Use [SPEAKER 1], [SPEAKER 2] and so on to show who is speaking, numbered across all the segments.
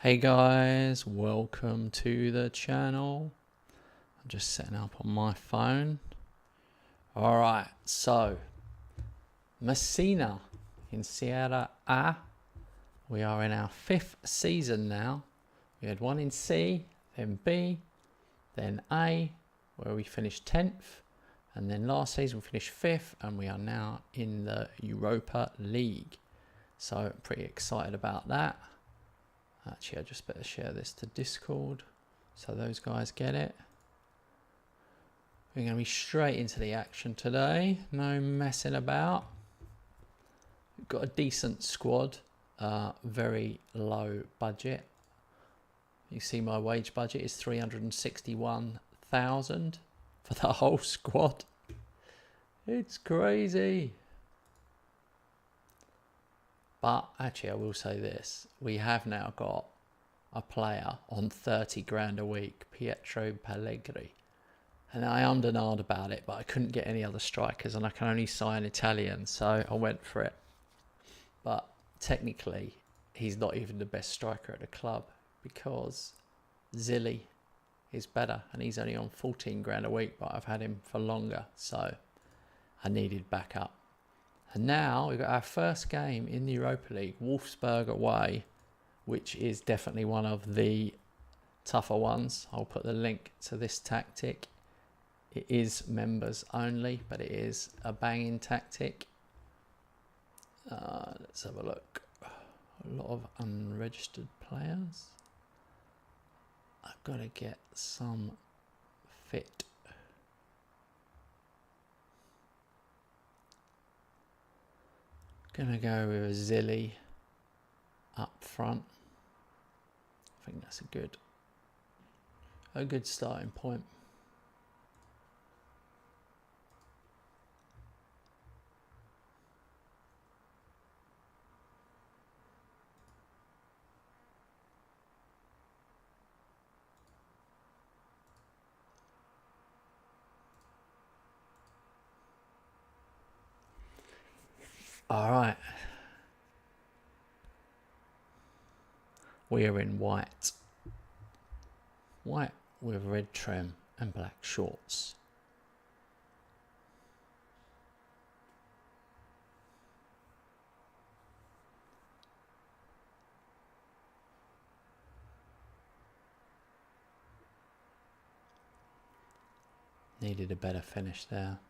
[SPEAKER 1] Hey guys, welcome to the channel. I'm just setting up on my phone. Alright, so Messina in Sierra A. We are in our 5th season now. We had one in C, then B, then A, where we finished 10th. And then last season we finished 5th, and we are now in the Europa League. So pretty excited about that. Actually, I just better share this to Discord so those guys get it. We're going to be straight into the action today. No messing about. We've got a decent squad. Very low budget. You see my wage budget is 361,000 for the whole squad. It's crazy. But actually, I will say this. We have now got a player on 30 grand a week, Pietro Pellegrini. And I ummed and ahed about it, but I couldn't get any other strikers, and I can only sign Italian, so I went for it. But technically, he's not even the best striker at the club, because Zilli is better, and he's only on 14 grand a week, but I've had him for longer, so I needed backup. And now we've got our first game in the Europa League, Wolfsburg away, which is definitely one of the tougher ones. I'll put the link to this tactic. It is members only, but it is a banging tactic. Let's have a look. A lot of unregistered players. I've got to get some fit. Gonna go with a Zilli up front. I think that's a good starting point. All right. We are in white. White with red trim and black shorts. Needed a better finish there.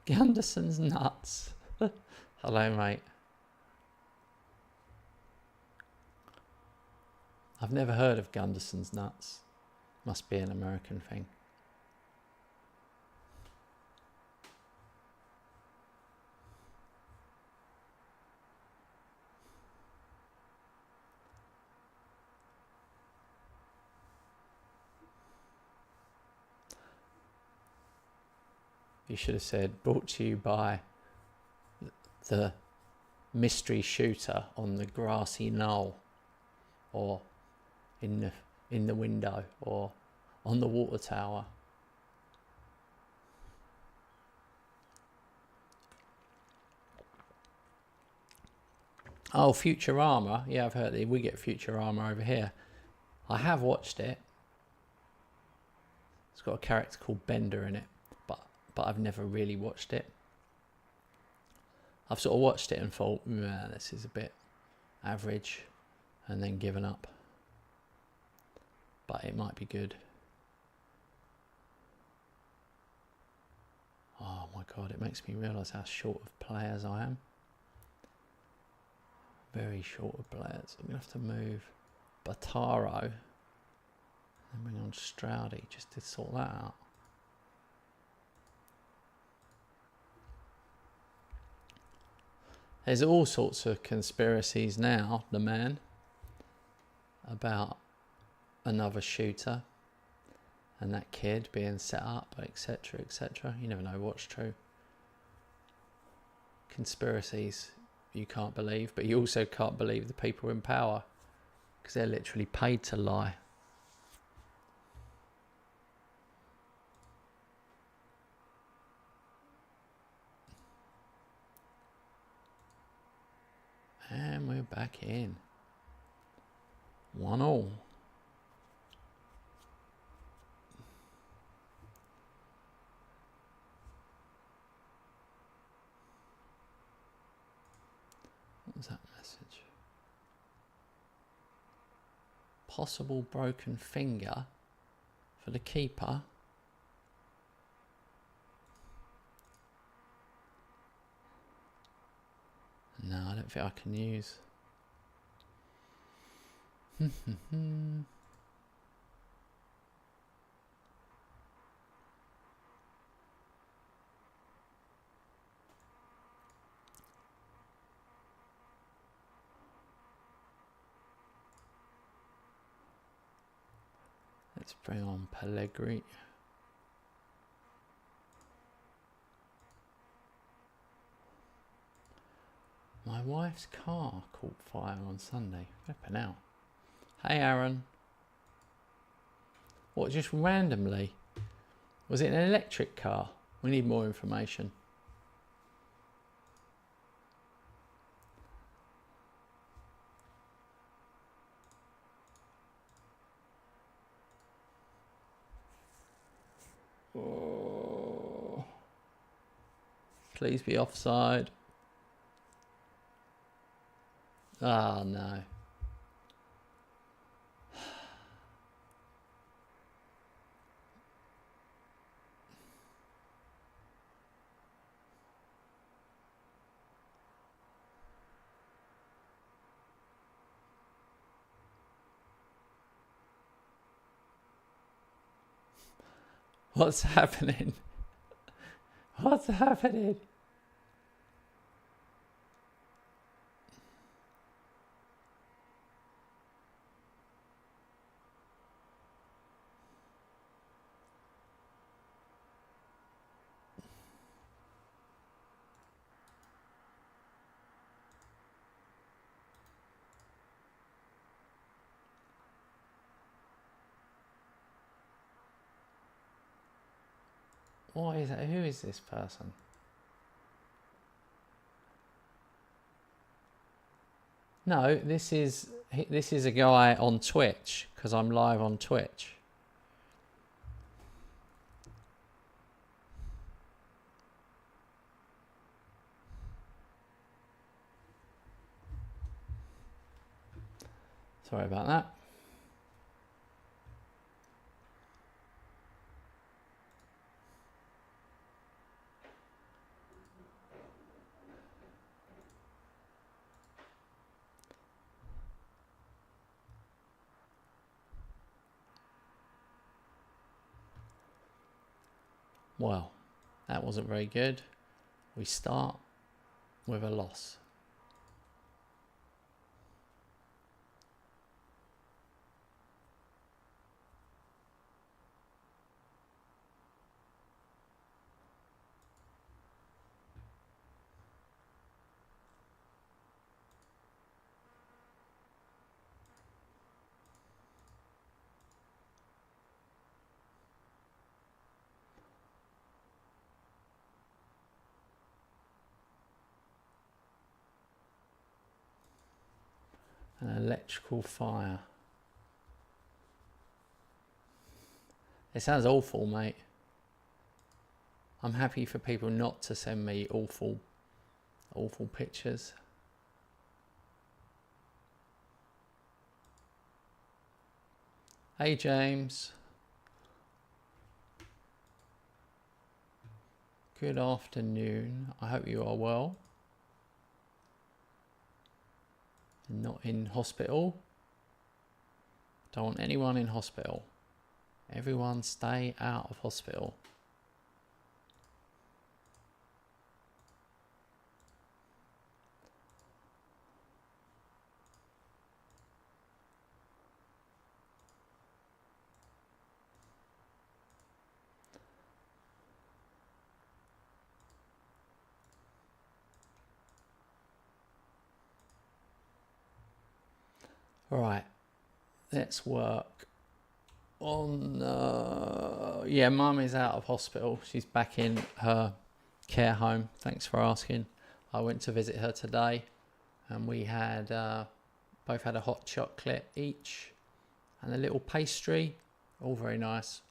[SPEAKER 1] Gunderson's nuts. Hello, mate. I've never heard of Gunderson's nuts. Must be an American thing. You should have said brought to you by the mystery shooter on the grassy knoll, or in the window, or on the water tower. Oh, Futurama. Yeah, I've heard that we get Futurama over here. I have watched it. It's got a character called Bender in it, but I've never really watched it. I've sort of watched it and thought, nah, this is a bit average, and then given up. But it might be good. Oh my god, it makes me realise how short of players I am. Very short of players. I'm going to have to move Bataro and bring on Stroudy just to sort that out. There's all sorts of conspiracies now, the man, about another shooter and that kid being set up, etc., etc. You never know what's true. Conspiracies you can't believe, but you also can't believe the people in power, because they're literally paid to lie. And we're back in. 1-1. What was that message? Possible broken finger for the keeper. No, I don't think I can use. Let's bring on Pellegrini. My wife's car caught fire on Sunday. Flipping out. Hey Aaron. What, just randomly? Was it an electric car? We need more information. Oh. Please be offside. Oh no. What's happening? What's happening? What is it? Who is this person? No, this is a guy on Twitch, because I'm live on Twitch. Sorry about that. Well, that wasn't very good. We start with a loss. An electrical fire. It sounds awful, mate. I'm happy for people not to send me awful pictures. Hey, James. Good afternoon. I hope you are well. Not in hospital. Don't want anyone in hospital. Everyone stay out of hospital. All right, let's work on... yeah, Mum is out of hospital. She's back in her care home. Thanks for asking. I went to visit her today, and we had both had a hot chocolate each and a little pastry. All very nice.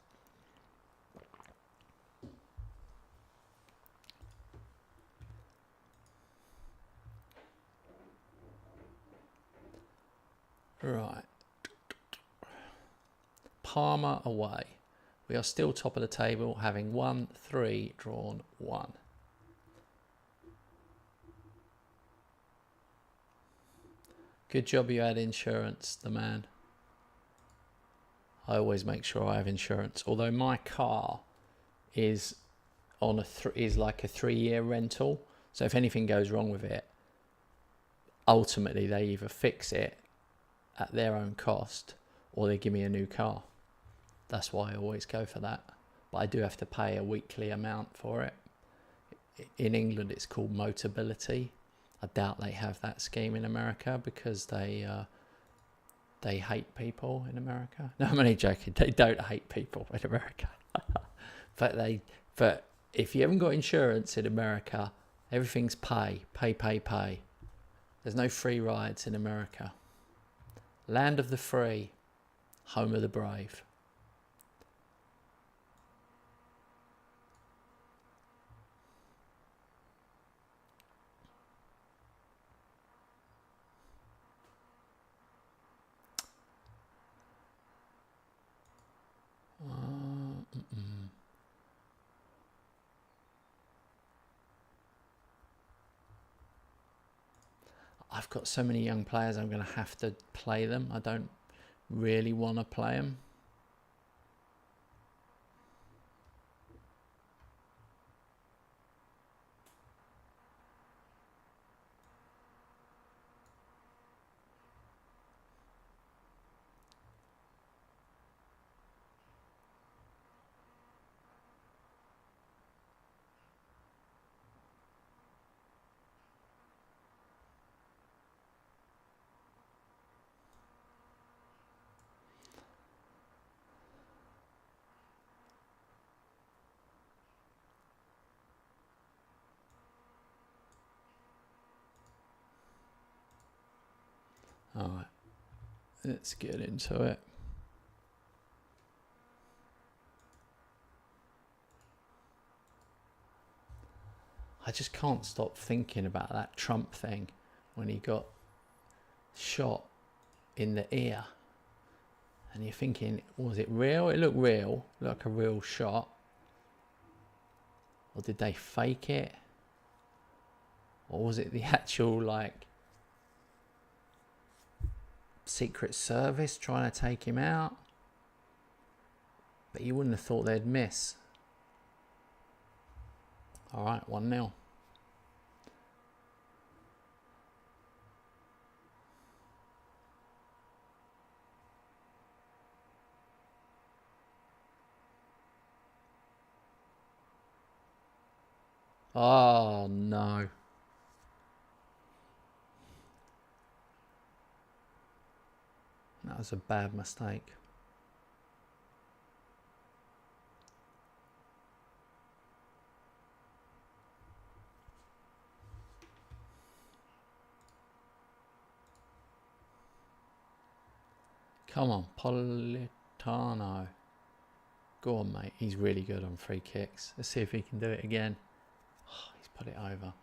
[SPEAKER 1] Right. Parma away. We are still top of the table, having won 3, drawn 1. Good job you had insurance, the man. I always make sure I have insurance. Although my car is on is like a 3-year rental. So if anything goes wrong with it, ultimately they either fix it at their own cost or they give me a new car. That's why I always go for that. But I do have to pay a weekly amount for it. In England it's called Motability. I doubt they have that scheme in America because they hate people in America. No, I'm only joking. They don't hate people in America. But if you haven't got insurance in America, everything's pay. There's no free rides in America. Land of the free, home of the brave. I've got so many young players, I'm going to have to play them. I don't really want to play them. All right, let's get into it. I just can't stop thinking about that Trump thing when he got shot in the ear. And you're thinking, was it real? It looked real, like a real shot. Or did they fake it? Or was it the actual, like, Secret Service trying to take him out? But you wouldn't have thought they'd miss. All right, 1-0. Oh, no. That was a bad mistake. Come on, Politano. Go on, mate. He's really good on free kicks. Let's see if he can do it again. Oh, he's put it over.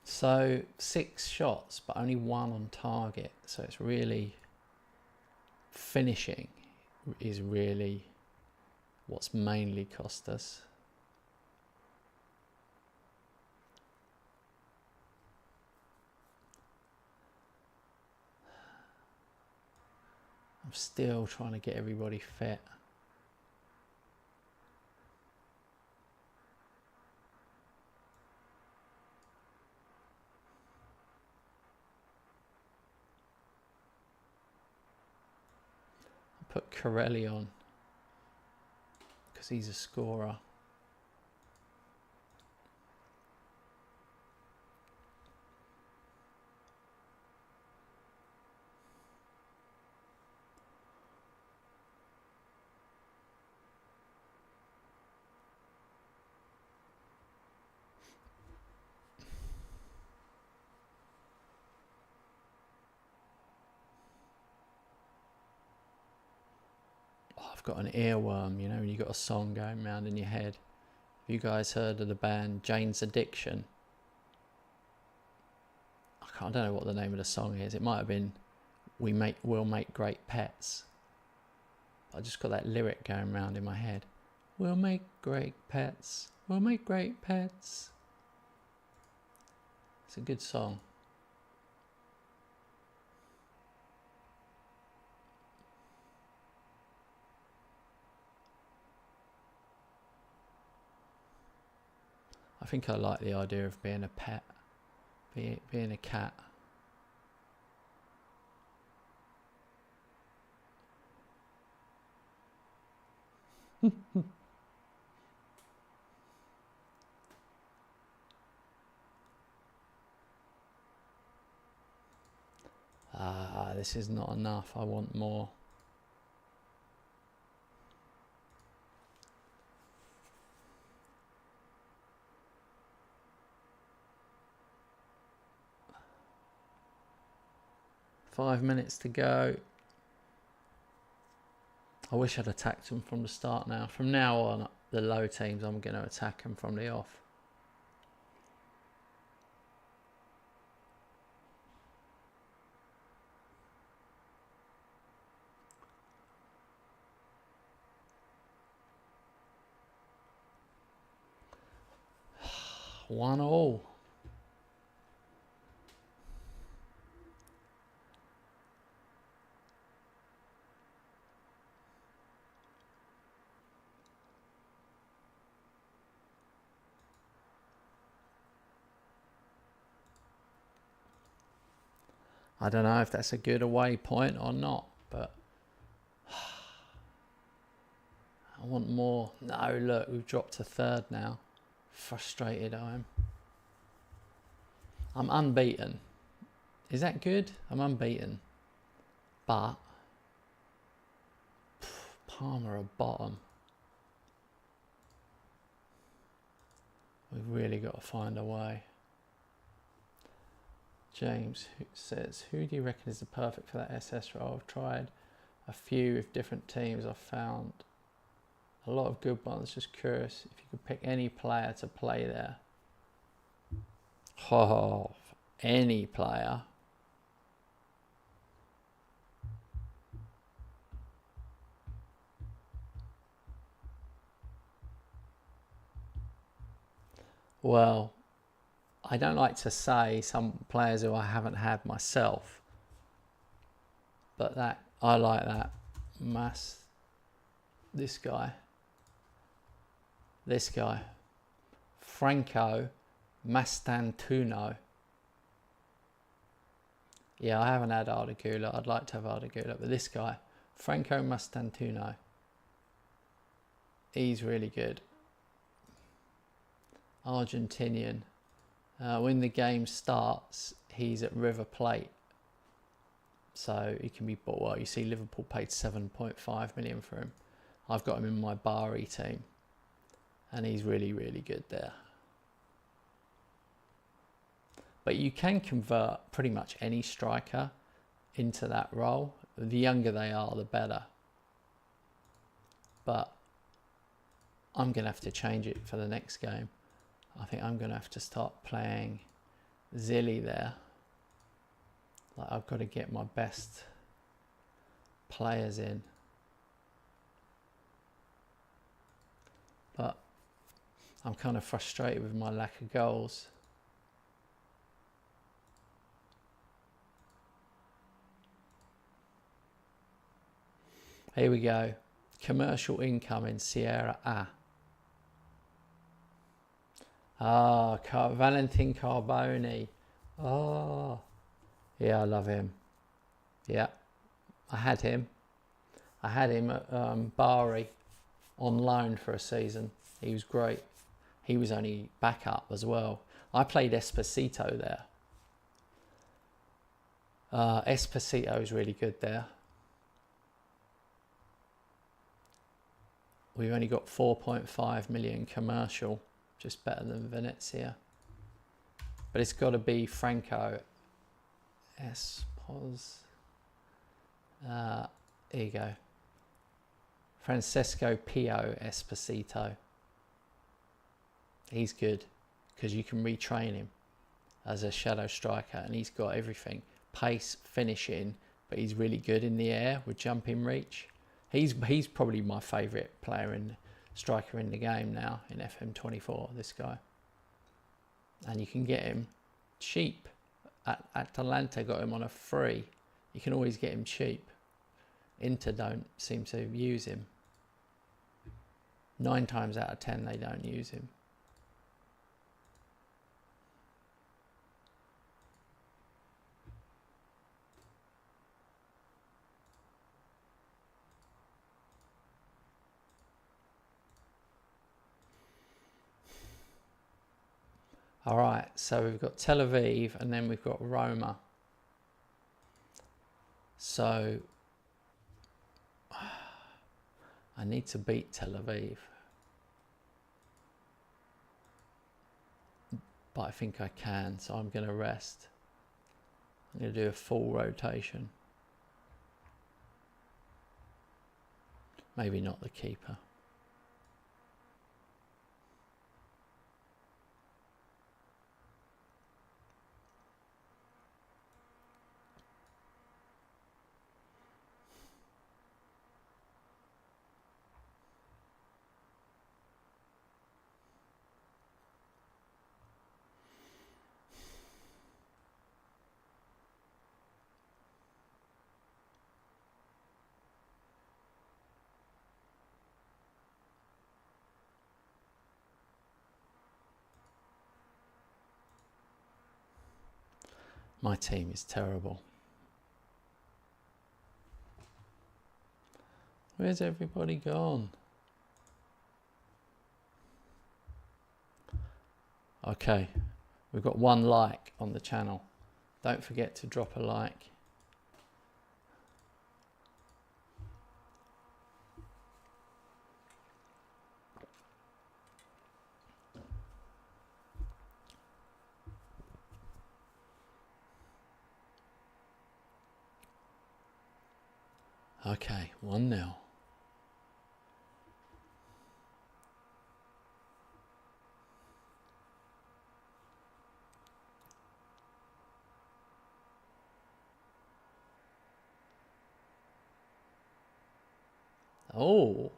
[SPEAKER 1] So 6 shots, but only 1 on target. So it's really finishing is really what's mainly cost us. I'm still trying to get everybody fit. I put Corelli on because he's a scorer. I've got an earworm, you know, when you've got a song going round in your head. Have you guys heard of the band Jane's Addiction? I don't know what the name of the song is. It might have been We'll Make Great Pets. I just got that lyric going round in my head. We'll make great pets. We'll make great pets. It's a good song. I think I like the idea of being a pet, being a cat. This is not enough. I want more. Five minutes to go. I wish I'd attacked them from the start now. From now on, the low teams, I'm going to attack them from the off. One all. I don't know if that's a good away point or not, but I want more. No, look, we've dropped to third now. Frustrated I am. I'm unbeaten. Is that good? I'm unbeaten. But Palmer at bottom. We've really got to find a way. James says, who do you reckon is the perfect for that SS role? I've tried a few with different teams. I've found a lot of good ones. Just curious if you could pick any player to play there. Oh, any player. Well, I don't like to say some players who I haven't had myself, but that I like that. This guy, Franco Mastantuono. Yeah, I haven't had Ardagula. I'd like to have Ardagula, but this guy, Franco Mastantuono, he's really good. Argentinian. When the game starts, he's at River Plate, so he can be bought. Well, you see Liverpool paid 7.5 million for him. I've got him in my Bari team, and he's really, really good there. But you can convert pretty much any striker into that role. The younger they are, the better. But I'm going to have to change it for the next game. I think I'm going to have to start playing Zilly there. Like, I've got to get my best players in. But I'm kind of frustrated with my lack of goals. Here we go. Commercial income in Sierra A. Valentin Carboni. Oh, yeah, I love him. Yeah, I had him. I had him at Bari on loan for a season. He was great. He was only backup as well. I played Esposito there. Esposito is really good there. We've only got 4.5 million commercial, just better than Venezia. But it's got to be Franco Espos. Here you go. Francesco Pio Esposito. He's good because you can retrain him as a shadow striker, and he's got everything. Pace, finishing, but he's really good in the air with jumping reach. He's probably my favourite striker in the game now in FM24, this guy. And you can get him cheap. Atalanta got him on a free. You can always get him cheap. Inter don't seem to use him. 9 times out of 10 they don't use him. All right, so we've got Tel Aviv and then we've got Roma. So I need to beat Tel Aviv, but I think I can, so I'm going to rest. I'm going to do a full rotation. Maybe not the keeper. My team is terrible. Where's everybody gone? Okay, we've got 1 like on the channel. Don't forget to drop a like. Okay, 1-0. Oh,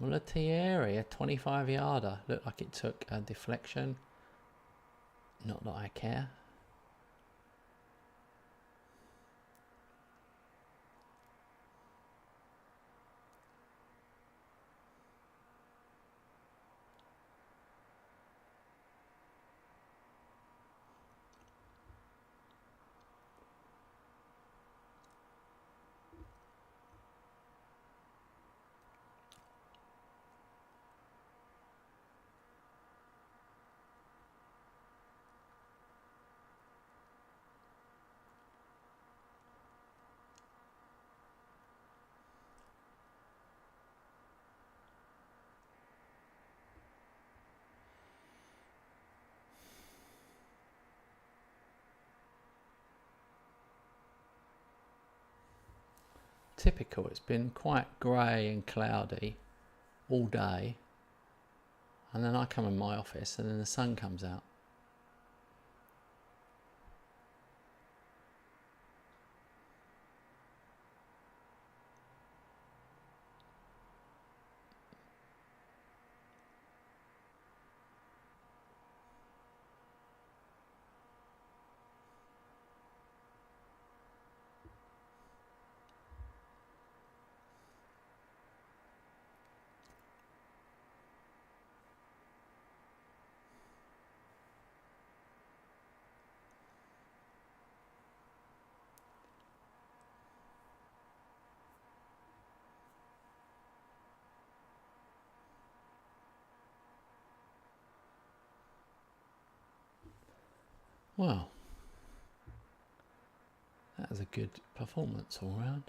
[SPEAKER 1] Mulattieri, a 25-yarder. Looked like it took a deflection. Not that I care. Typical, it's been quite grey and cloudy all day, and then I come in my office and then the sun comes out. Well, that was a good performance all round.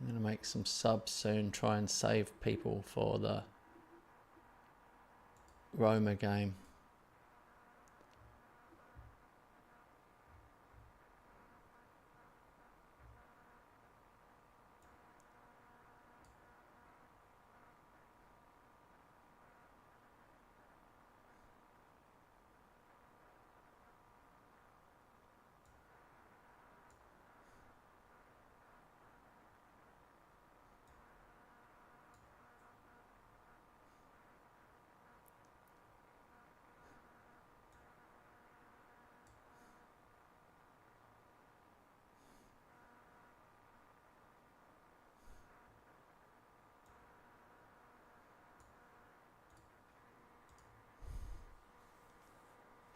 [SPEAKER 1] I'm going to make some subs soon, try and save people for the Roma game.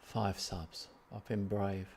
[SPEAKER 1] Five subs. I've been brave.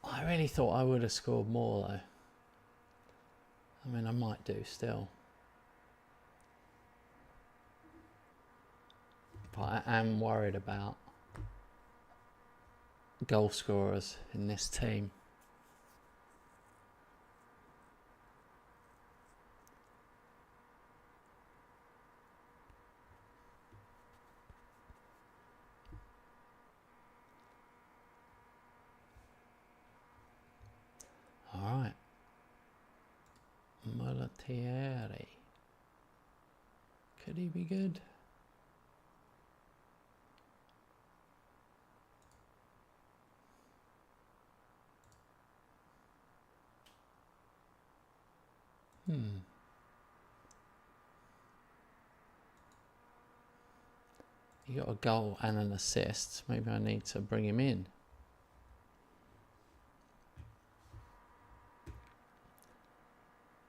[SPEAKER 1] I really thought I would have scored more though. I mean, I might do still. But I am worried about goal scorers in this team. Alright. Mulattieri. Could he be good? He got a goal and an assist. Maybe I need to bring him in.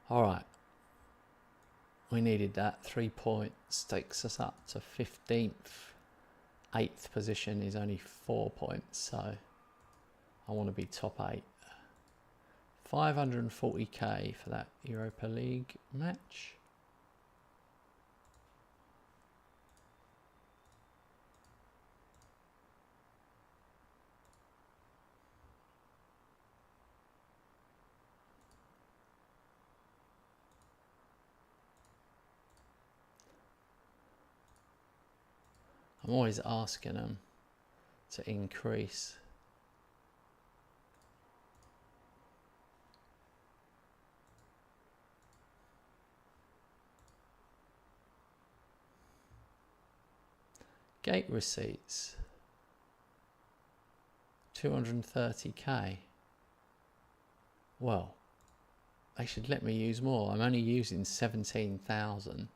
[SPEAKER 1] Alright. We needed that. 3 points takes us up to 15th. 8th position is only 4 points, so I want to be top 8. 540k for that Europa League match. I'm always asking them to increase. Gate receipts. 230k. Well, they should let me use more. I'm only using 17,000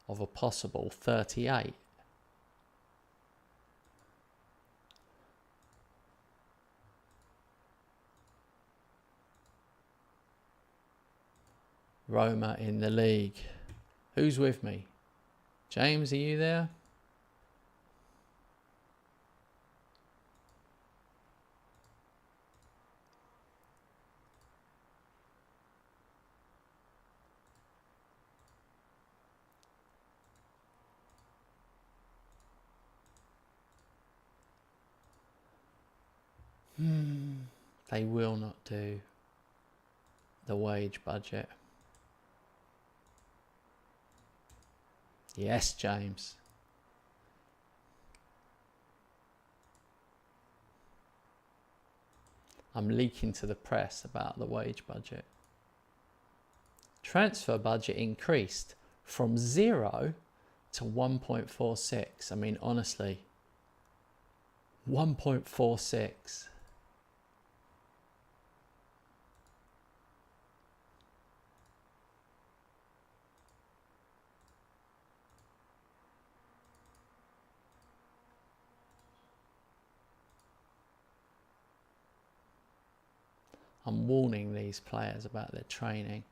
[SPEAKER 1] of a possible 38. Roma in the league. Who's with me? James, are you there? They will not do the wage budget. Yes, James. I'm leaking to the press about the wage budget. Transfer budget increased from 0 to 1.46. I mean, honestly, 1.46. I'm warning these players about their training.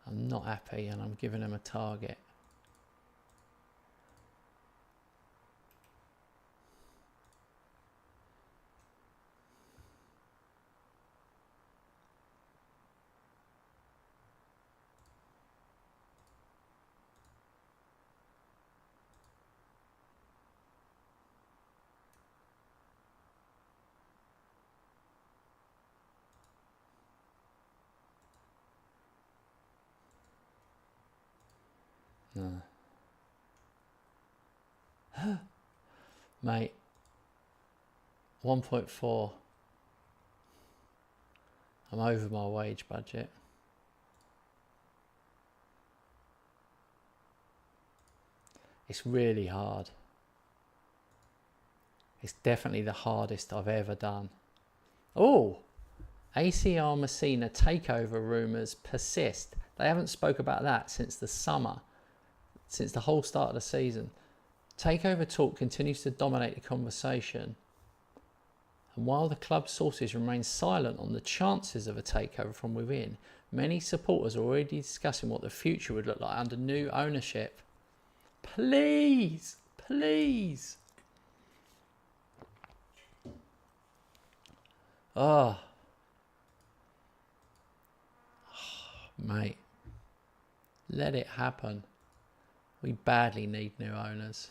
[SPEAKER 1] I'm not happy and I'm giving them a target. No. Mate, 1.4. I'm over my wage budget. It's really hard. It's definitely the hardest I've ever done. Oh, ACR Messina takeover rumours persist. They haven't spoke about that since the summer, since the whole start of the season. Takeover talk continues to dominate the conversation. And while the club sources remain silent on the chances of a takeover from within, many supporters are already discussing what the future would look like under new ownership. Please, please. Oh, mate, let it happen. We badly need new owners.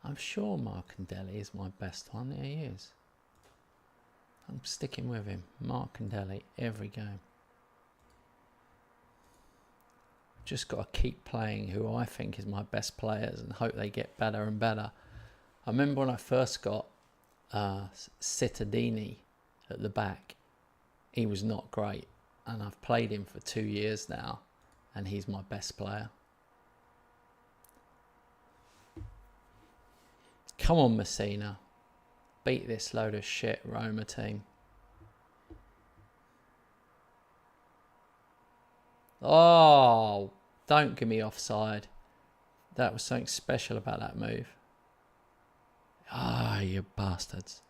[SPEAKER 1] I'm sure Marcandelli is my best one. Yeah, he is. I'm sticking with him. Marcandelli every game. Just got to keep playing who I think is my best players and hope they get better and better. I remember when I first got Cittadini at the back. He was not great. And I've played him for 2 years now. And he's my best player. Come on, Messina. Beat this load of shit Roma team. Oh, don't give me offside. That was something special about that move. Ah, you bastards.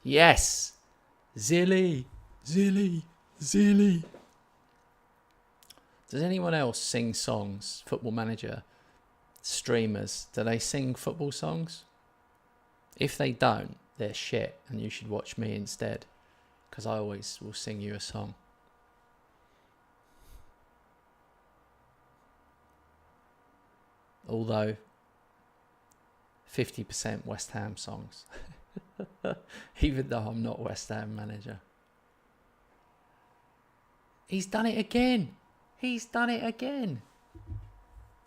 [SPEAKER 1] Yes! Zilly! Zilly! Zilly! Does anyone else sing songs? Football Manager, streamers, do they sing football songs? If they don't, they're shit and you should watch me instead. Because I always will sing you a song. Although 50% West Ham songs. Even though I'm not West Ham manager. He's done it again. He's done it again.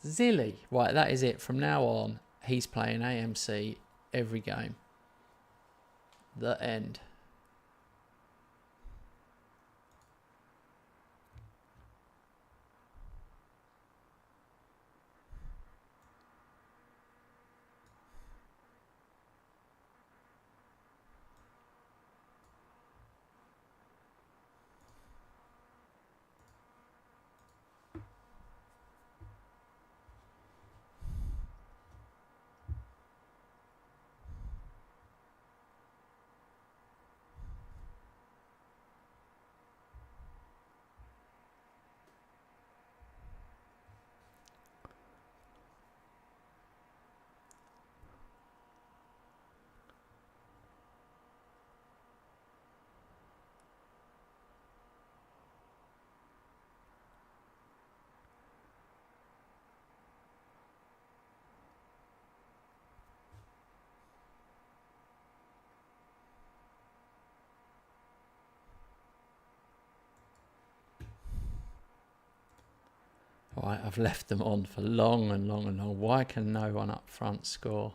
[SPEAKER 1] Zilly. Right, that is it. From now on, he's playing AMC every game. The end. Right, I've left them on for long and long and long. Why can no one up front score?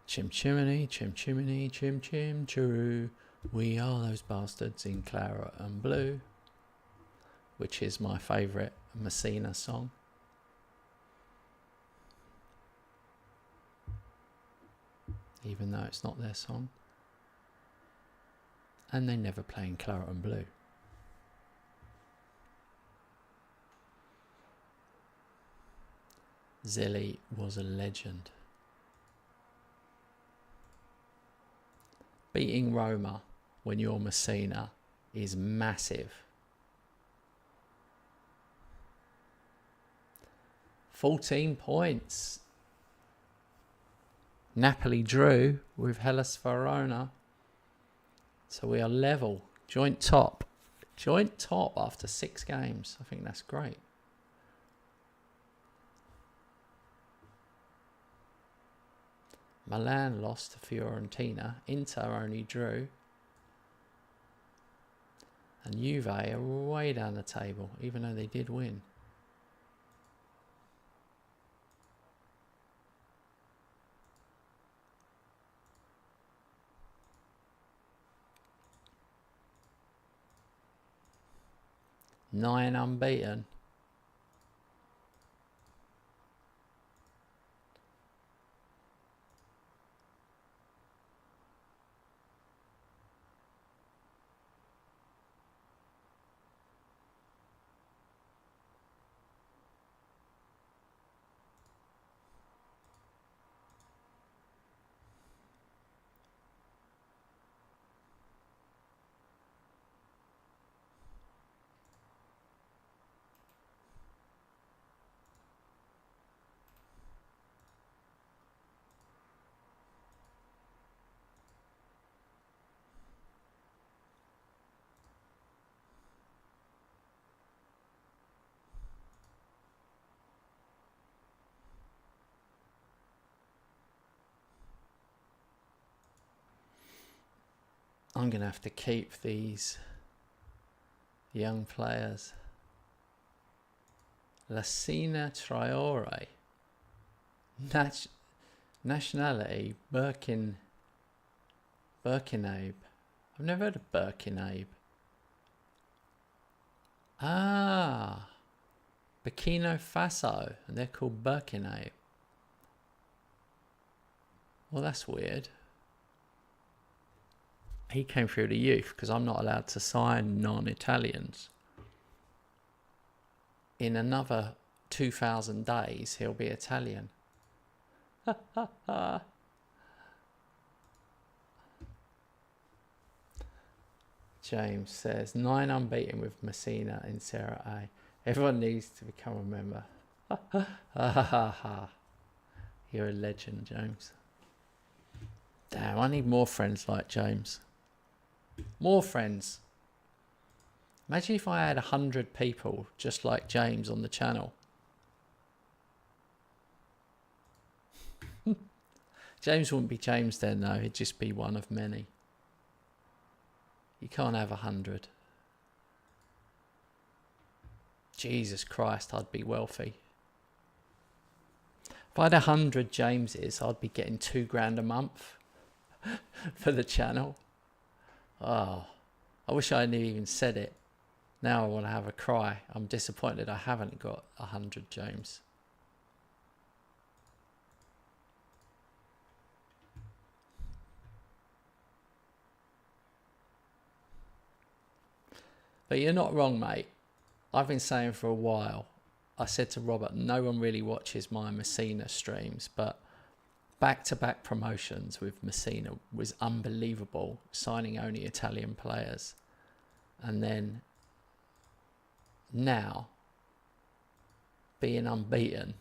[SPEAKER 1] Chim chimney, chim chimney, chim chim chiroo. We are those bastards in claret and blue, which is my favourite Messina song. Even though it's not their song. And they never play in claret and blue. Zilli was a legend. Beating Roma when you're Messina is massive. 14 points. Napoli drew with Hellas Verona. So we are level. Joint top. Joint top after 6 games. I think that's great. Milan lost to Fiorentina. Inter only drew. And Juve are way down the table, even though they did win. Nine unbeaten. I'm going to have to keep these young players. Messina Traore. Nationality, Burkinabe. I've never heard of Burkinabe. Ah, Burkina Faso, and they're called Burkinabe. Well, that's weird. He came through the youth because I'm not allowed to sign non-Italians. In another 2,000 days, he'll be Italian. James says, 9 unbeaten with Messina in Serie A. Everyone needs to become a member. You're a legend, James. Damn, I need more friends like James. More friends. Imagine if I had 100 people just like James on the channel. James wouldn't be James then though, he'd just be one of many. You can't have 100. Jesus Christ, I'd be wealthy. If I had 100 Jameses, I'd be getting £2,000 a month for the channel. Oh, I wish I hadn't even said it. Now I want to have a cry. I'm disappointed I haven't got 100 James. But you're not wrong, mate. I've been saying for a while, I said to Robert, no one really watches my Messina streams, but back-to-back promotions with Messina was unbelievable, signing only Italian players. and then now being unbeaten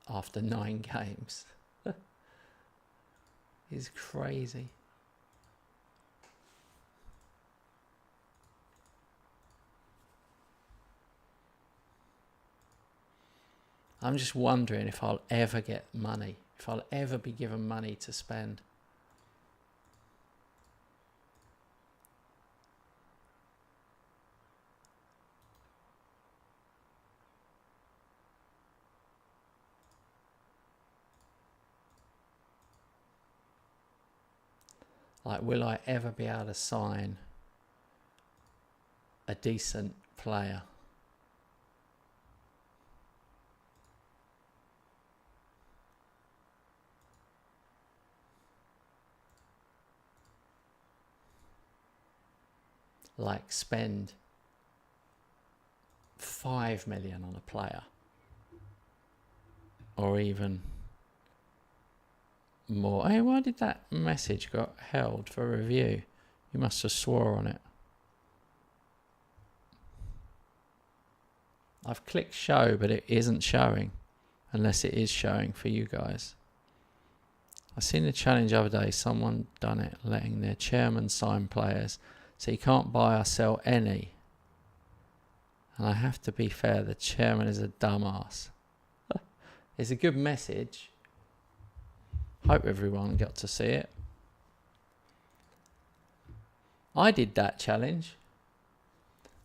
[SPEAKER 1] after 9 games is crazy. I'm just wondering if I'll ever get money, if I'll ever be given money to spend. Like, will I ever be able to sign a decent player? Like, spend 5 million on a player, or even more. Hey, why did that message got held for review? You must have swore on it. I've clicked show, but it isn't showing, unless it is showing for you guys. I seen a challenge the other day, someone done it, letting their chairman sign players, so you can't buy or sell any. And I have to be fair, the chairman is a dumbass. It's a good message. Hope everyone got to see it. I did that challenge.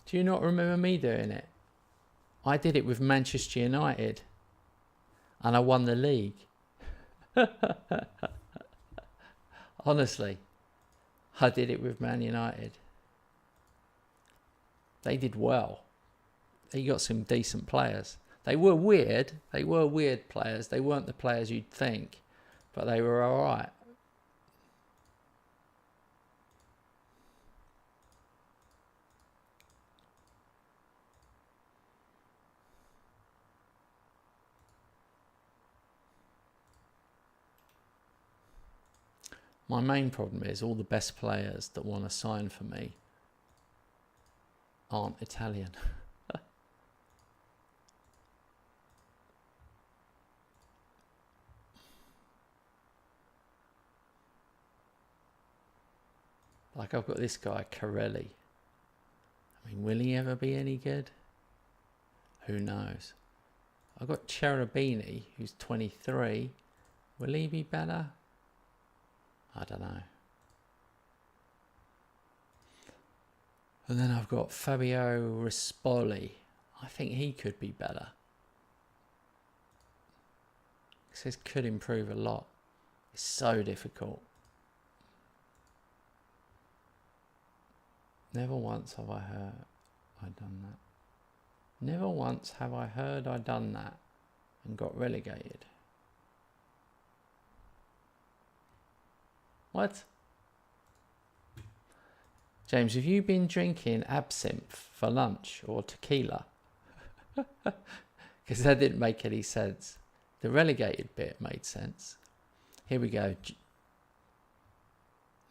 [SPEAKER 1] Do you not remember me doing it? I did it with Manchester United. And I won the league. Honestly, I did it with Man United. They did well. They got some decent players. They were weird. They were weird players. They weren't the players you'd think, but they were all right. My main problem is all the best players that want to sign for me aren't Italian. Like, I've got this guy, Corelli. I mean, will he ever be any good? Who knows? I've got Cherubini, who's 23. Will he be better? I don't know. And then I've got Fabio Rispoli. I think he could be better. This could improve a lot. It's so difficult. Never once have I heard I done that. Never once have I heard I done that and got relegated. What? James, have you been drinking absinthe for lunch or tequila? Because that didn't make any sense. The relegated bit made sense. Here we go.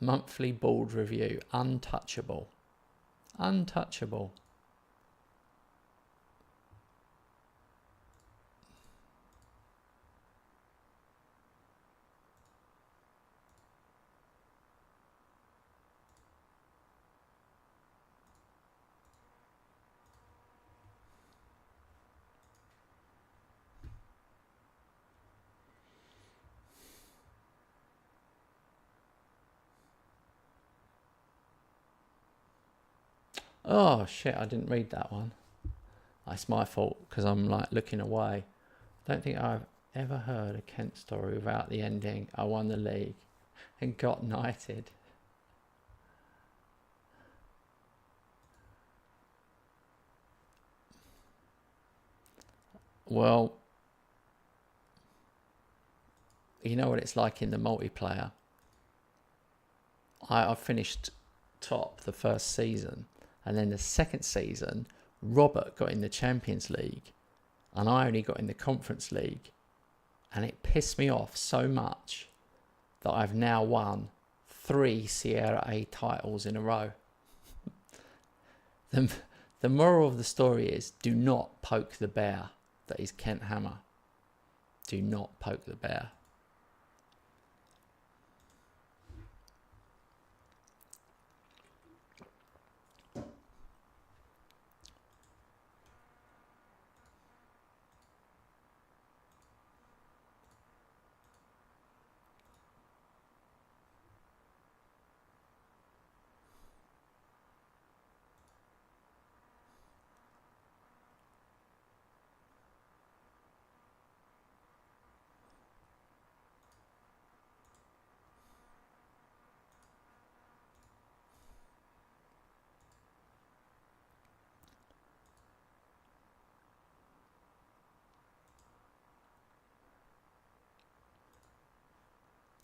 [SPEAKER 1] Monthly board review. Untouchable. Untouchable. Oh shit, I didn't read that one. That's my fault because I'm like looking away. Don't think I've ever heard a Kent story without the ending. I won the league and got knighted. Well, you know what it's like in the multiplayer. I finished top the first season, and then the second season Robert got in the Champions League and I only got in the Conference League, and it pissed me off so much that I've now won 3 Sierra A titles in a row. The, the moral of the story is, do not poke the bear that is Kent Hammer. Do not poke the bear.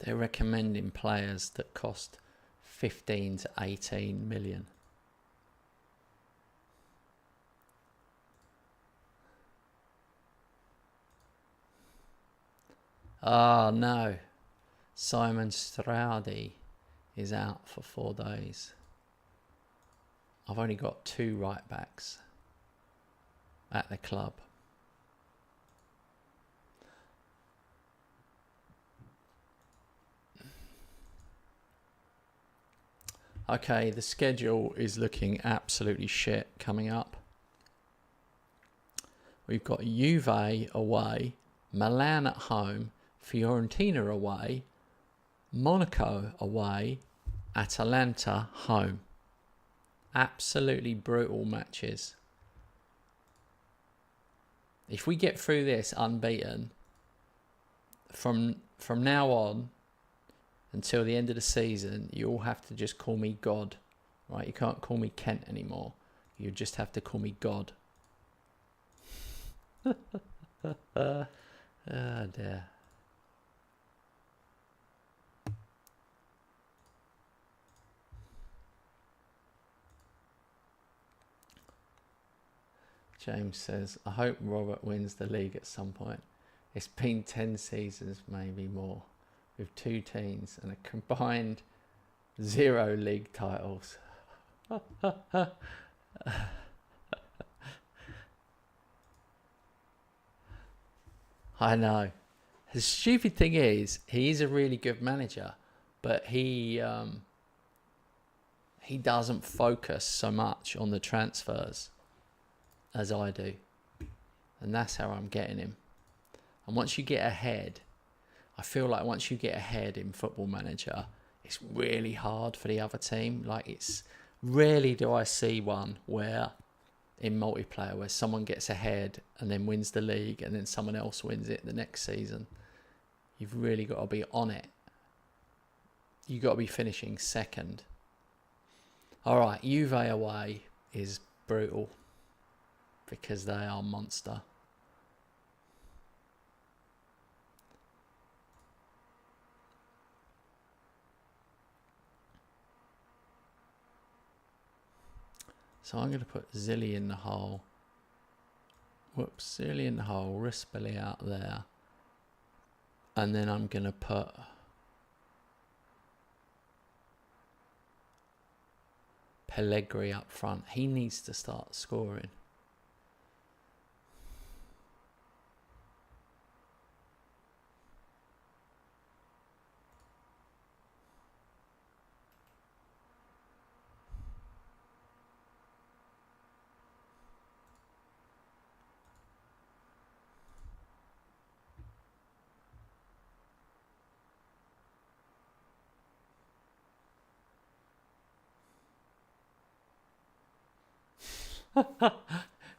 [SPEAKER 1] They're recommending players that cost 15 to 18 million. Oh no, Simon Straudy is out for 4 days. I've only got 2 right backs at the club. Okay, the schedule is looking absolutely shit coming up. We've got Juve away, Milan at home, Fiorentina away, Monaco away, Atalanta home. Absolutely brutal matches. If we get through this unbeaten, from now on until the end of the season, you all have to just call me God, right? You can't call me Kent anymore. You just have to call me God. Oh dear. James says, I hope Robert wins the league at some point. It's been 10 seasons, maybe more, with 2 teams and a combined 0 league titles. I know. The stupid thing is, he is a really good manager, but he doesn't focus so much on the transfers as I do. And that's how I'm getting him. And once you get ahead, I feel like once you get ahead in Football Manager, it's really hard for the other team. Like, it's rarely do I see one where in multiplayer where someone gets ahead and then wins the league and then someone else wins it the next season. You've really got to be on it. You've got to be finishing second. All right, Juve away is brutal because they are monster. So I'm going to put Zilly in the hole. Whoops, Zilly in the hole, Rispoli out there. And then I'm going to put Pellegrini up front. He needs to start scoring.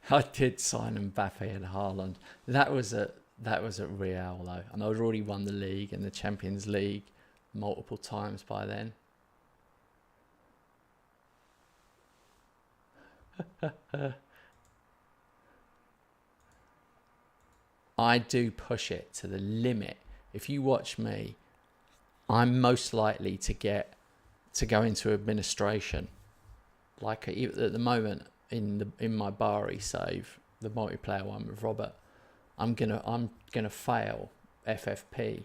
[SPEAKER 1] I did sign Mbappe and Haaland. That was at Real though, and I'd already won the league and the Champions League multiple times by then. I do push it to the limit. If you watch me, I'm most likely to go into administration. Like at the moment in my Bari save, the multiplayer one with Robert, I'm gonna fail FFP.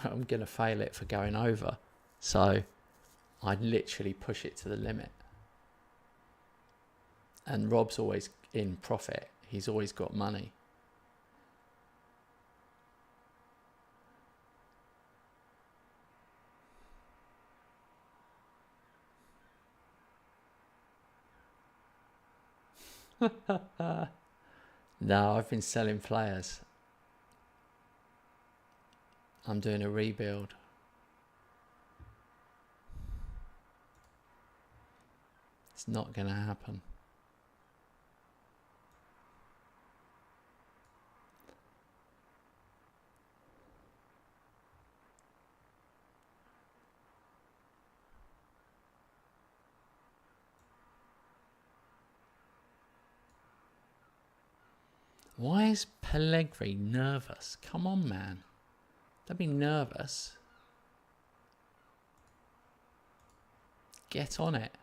[SPEAKER 1] I'm gonna fail it for going over. So I literally push it to the limit. And Rob's always in profit. He's always got money. No, I've been selling players. I'm doing a rebuild. It's not going to happen. Why is Pellegrini nervous? Come on, man. Don't be nervous. Get on it.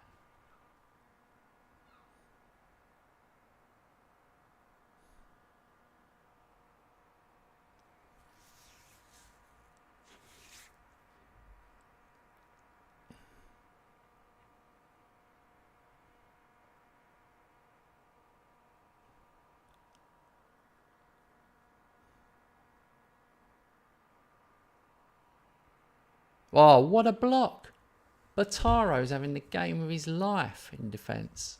[SPEAKER 1] Oh, what a block. Bataro's having the game of his life in defence.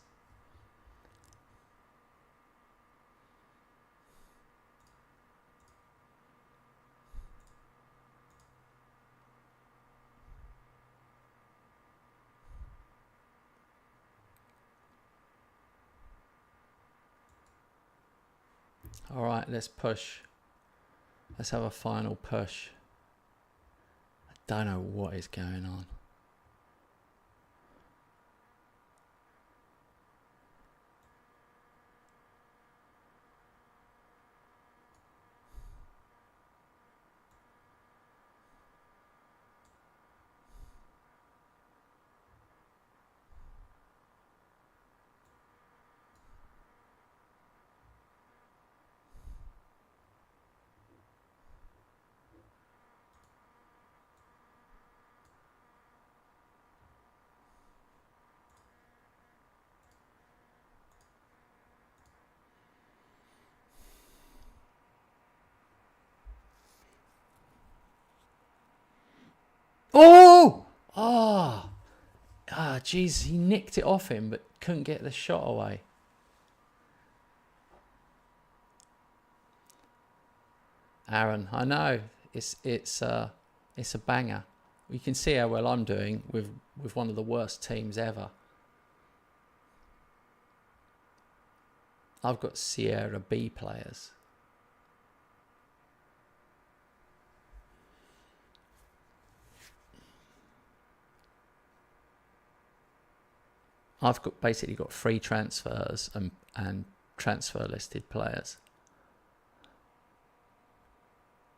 [SPEAKER 1] All right, let's push. Let's have a final push. I don't know what is going on. Oh! Oh! Ah, jeez, he nicked it off him, but couldn't get the shot away. Aaron, I know it's a banger. You can see how well I'm doing with one of the worst teams ever. I've got Sierra B players. I've basically got free transfers and transfer listed players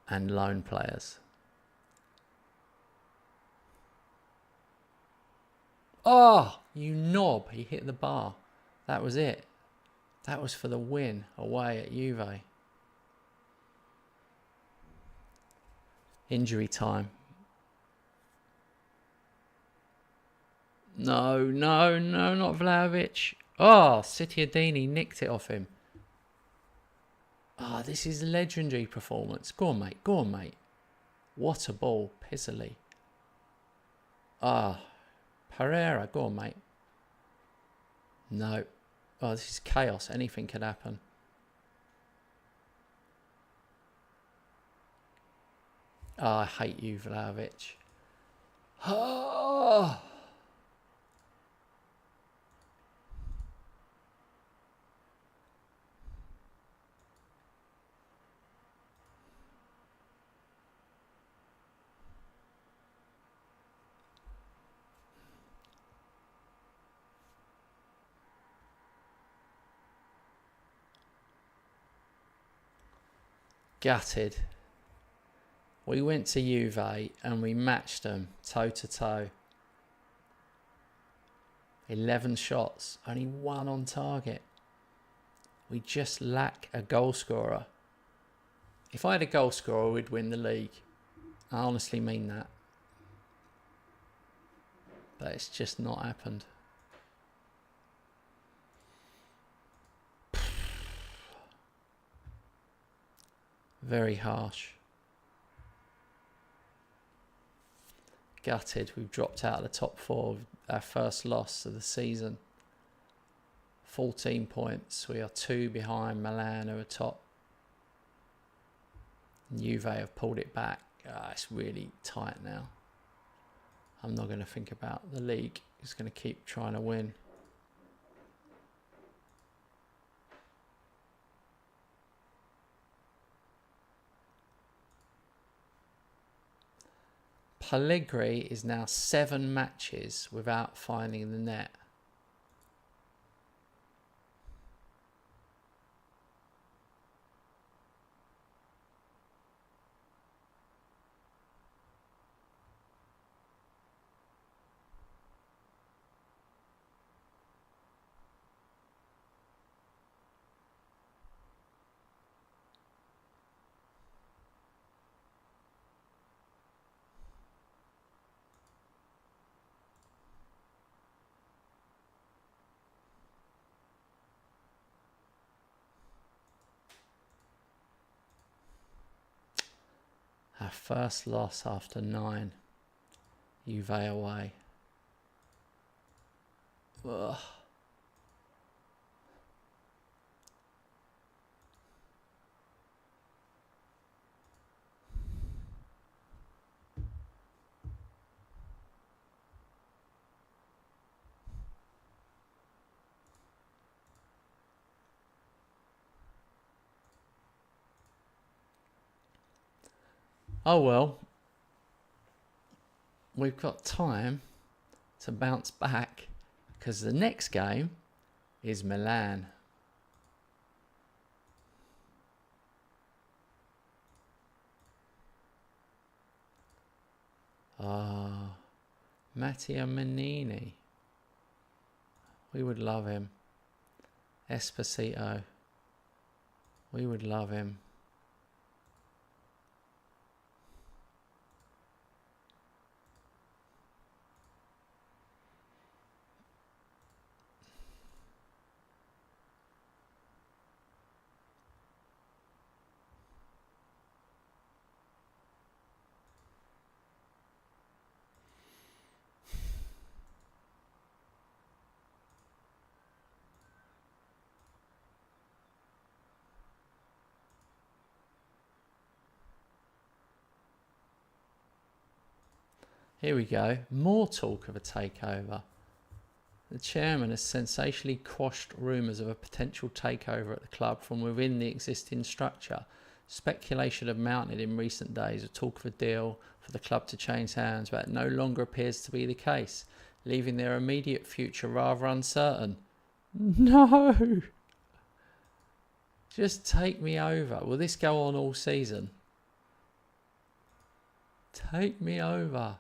[SPEAKER 1] and loan players. Oh, you knob. He hit the bar. That was it. That was for the win away at Juve. Injury time. No, not Vlahovic. Oh, Sitiadini nicked it off him. Ah, this is legendary performance. Go on, mate. What a ball, Pizzoli. Ah, Pereira, go on, mate. No. Oh, this is chaos. Anything could happen. Oh, I hate you, Vlahovic. Oh. Gutted. We went to Juve and we matched them toe to toe. 11 shots, only one on target. We just lack a goal scorer. If I had a goal scorer, we'd win the league. I honestly mean that. But it's just not happened. Very harsh. Gutted. We've dropped out of the top four. Our first loss of the season. 14 points. We are 2 behind Milan, who are top. Juve have pulled it back. It's really tight now. I'm not going to think about the league. Just going to keep trying to win. Pellegrini is now 7 matches without finding the net. Our first loss after 9. Juve away. Ugh. Oh well, we've got time to bounce back because the next game is Milan. Matteo Menini. We would love him. Esposito. We would love him. Here we go. More talk of a takeover. The chairman has sensationally quashed rumours of a potential takeover at the club from within the existing structure. Speculation had mounted in recent days of talk of a deal for the club to change hands, but it no longer appears to be the case, leaving their immediate future rather uncertain. No! Just take me over. Will this go on all season? Take me over.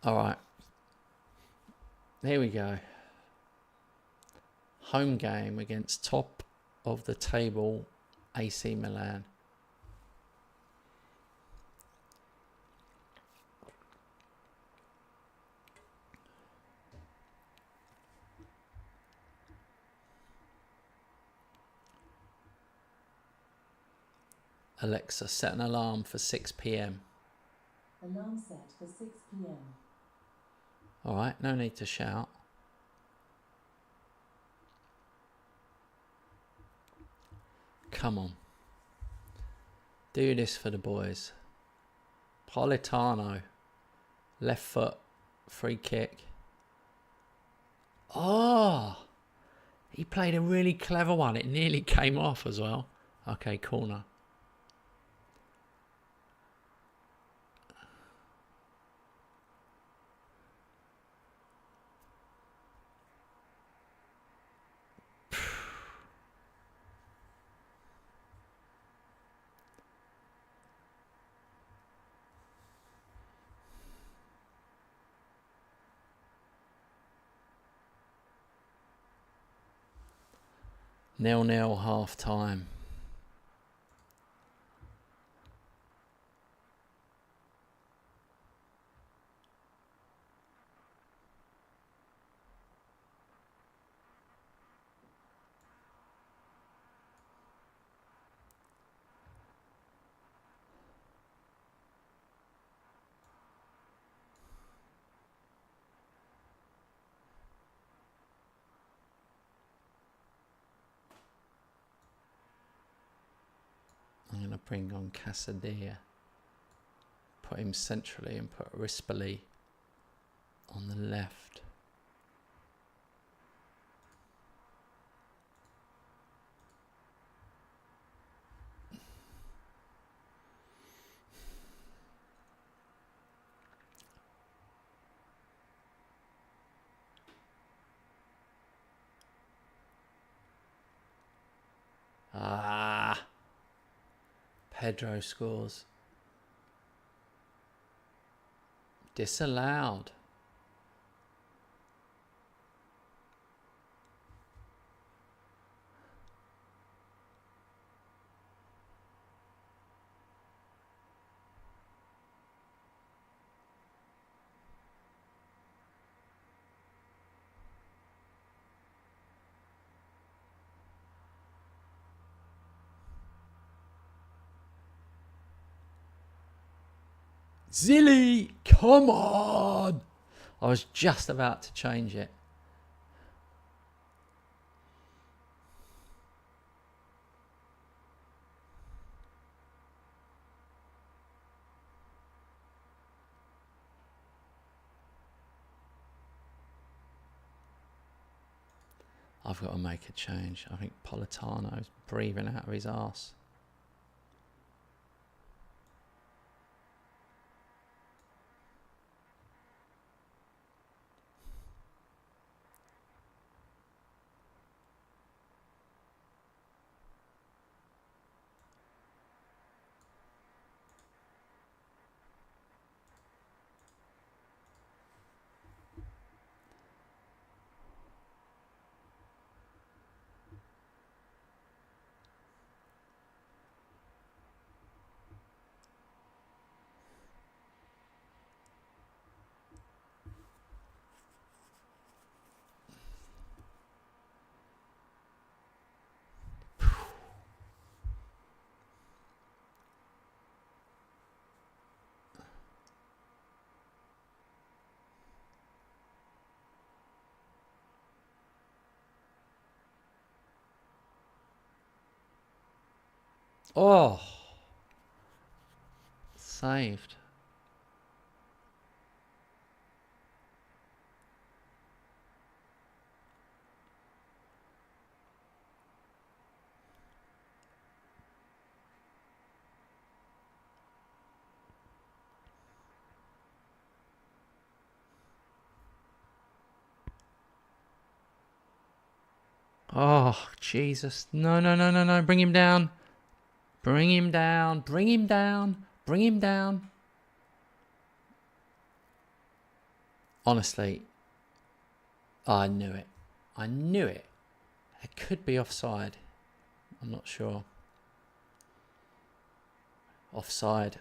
[SPEAKER 1] All right. Here we go. Home game against top of the table AC Milan. Alexa, set an alarm for 6 p.m.
[SPEAKER 2] Alarm set for 6 p.m.
[SPEAKER 1] All right, no need to shout. Come on. Do this for the boys. Politano. Left foot. Free kick. Oh! He played a really clever one. It nearly came off as well. Okay, corner. 0-0 half time. I'm going to bring on Casadilla. Put him centrally and put Rispoli on the left. Pedro scores. Disallowed. Zilly, come on! I was just about to change it. I've got to make a change. I think Politano's breathing out of his arse. Oh, saved. Oh, Jesus. No, no, no, no, no. Bring him down. Bring him down. Bring him down. Bring him down. Honestly, I knew it. I knew it. It could be offside. I'm not sure. Offside.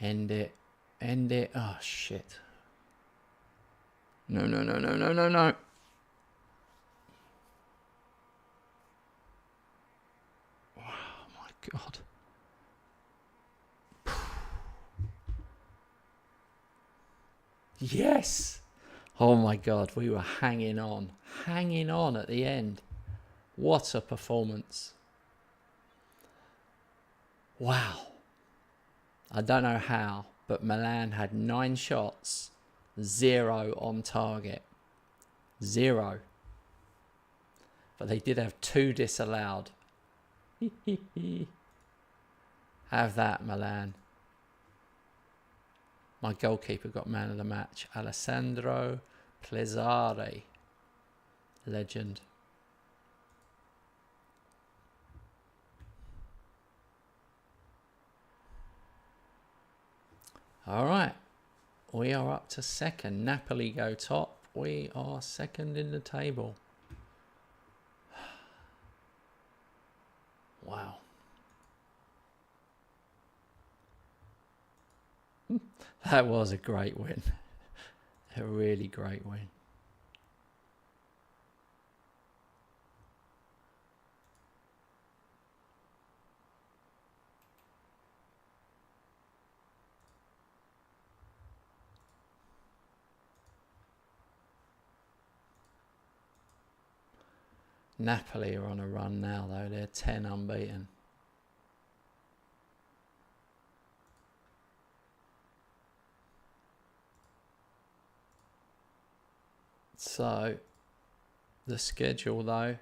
[SPEAKER 1] End it. End it. Oh, shit. No, no, no, no, no, no, no. Oh, my God. Yes. Oh, my God. We were hanging on. Hanging on at the end. What a performance. Wow. I don't know how, but Milan had 9 shots, 0 on target. 0. But they did have 2 disallowed. Have that, Milan. My goalkeeper got man of the match. Alessandro Plezare. Legend. All right. We are up to second. Napoli go top. We are second in the table. Wow. That was a great win. A really great win. Napoli are on a run now, though. They're 10 unbeaten. So, the schedule, though,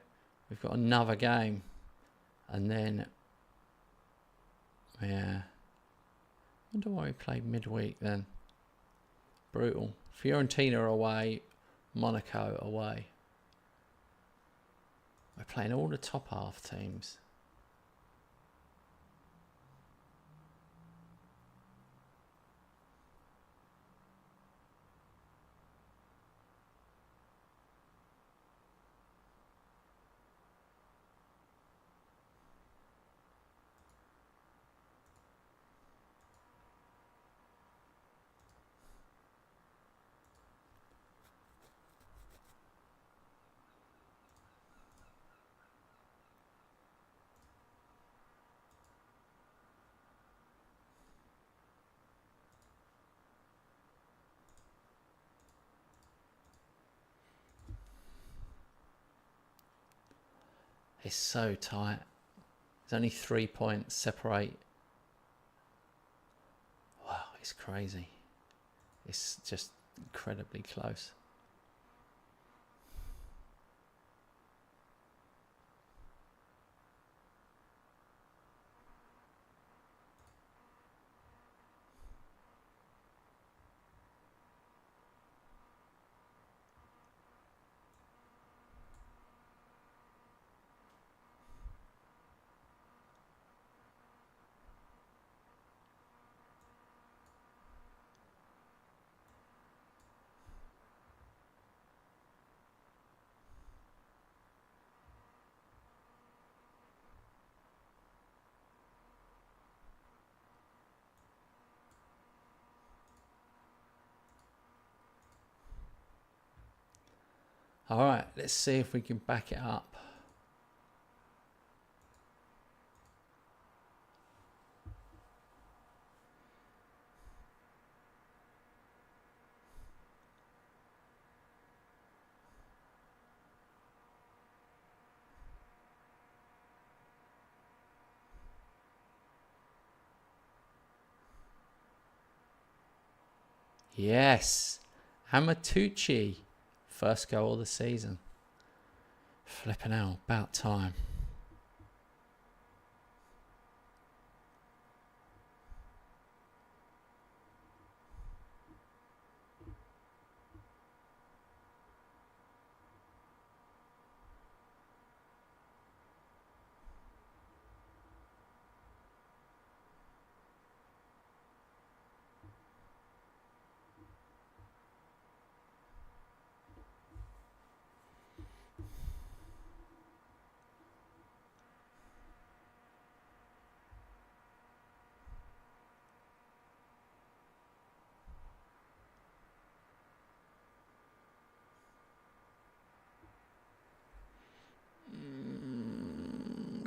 [SPEAKER 1] we've got another game. And then, yeah. I wonder why we played midweek then. Brutal. Fiorentina away, Monaco away. We're playing all the top half teams. It's so tight. There's only 3 points separate. Wow, it's crazy. It's just incredibly close. All right, let's see if we can back it up. Yes, Amatucci. First goal of the season. Flipping out, about time.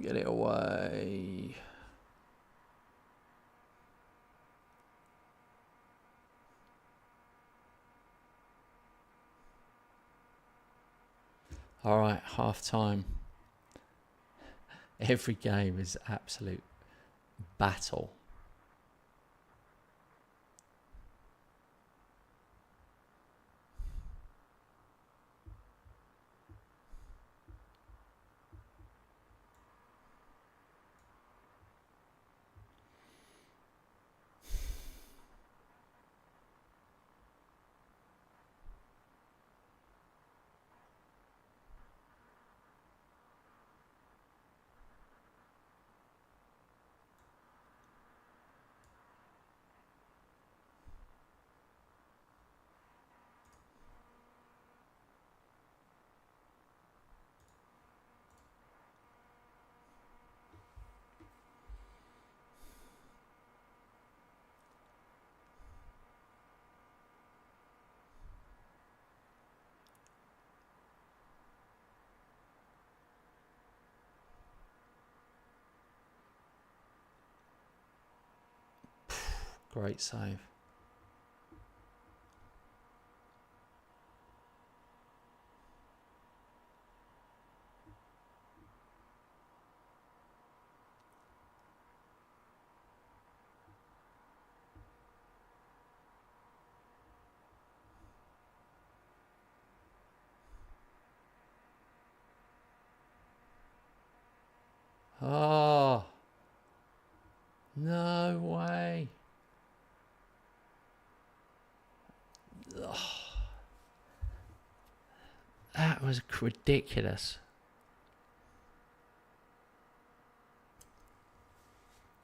[SPEAKER 1] Get it away. All right, half time. Every game is absolute battle. Great save. Oh, no way. Oh, that was ridiculous.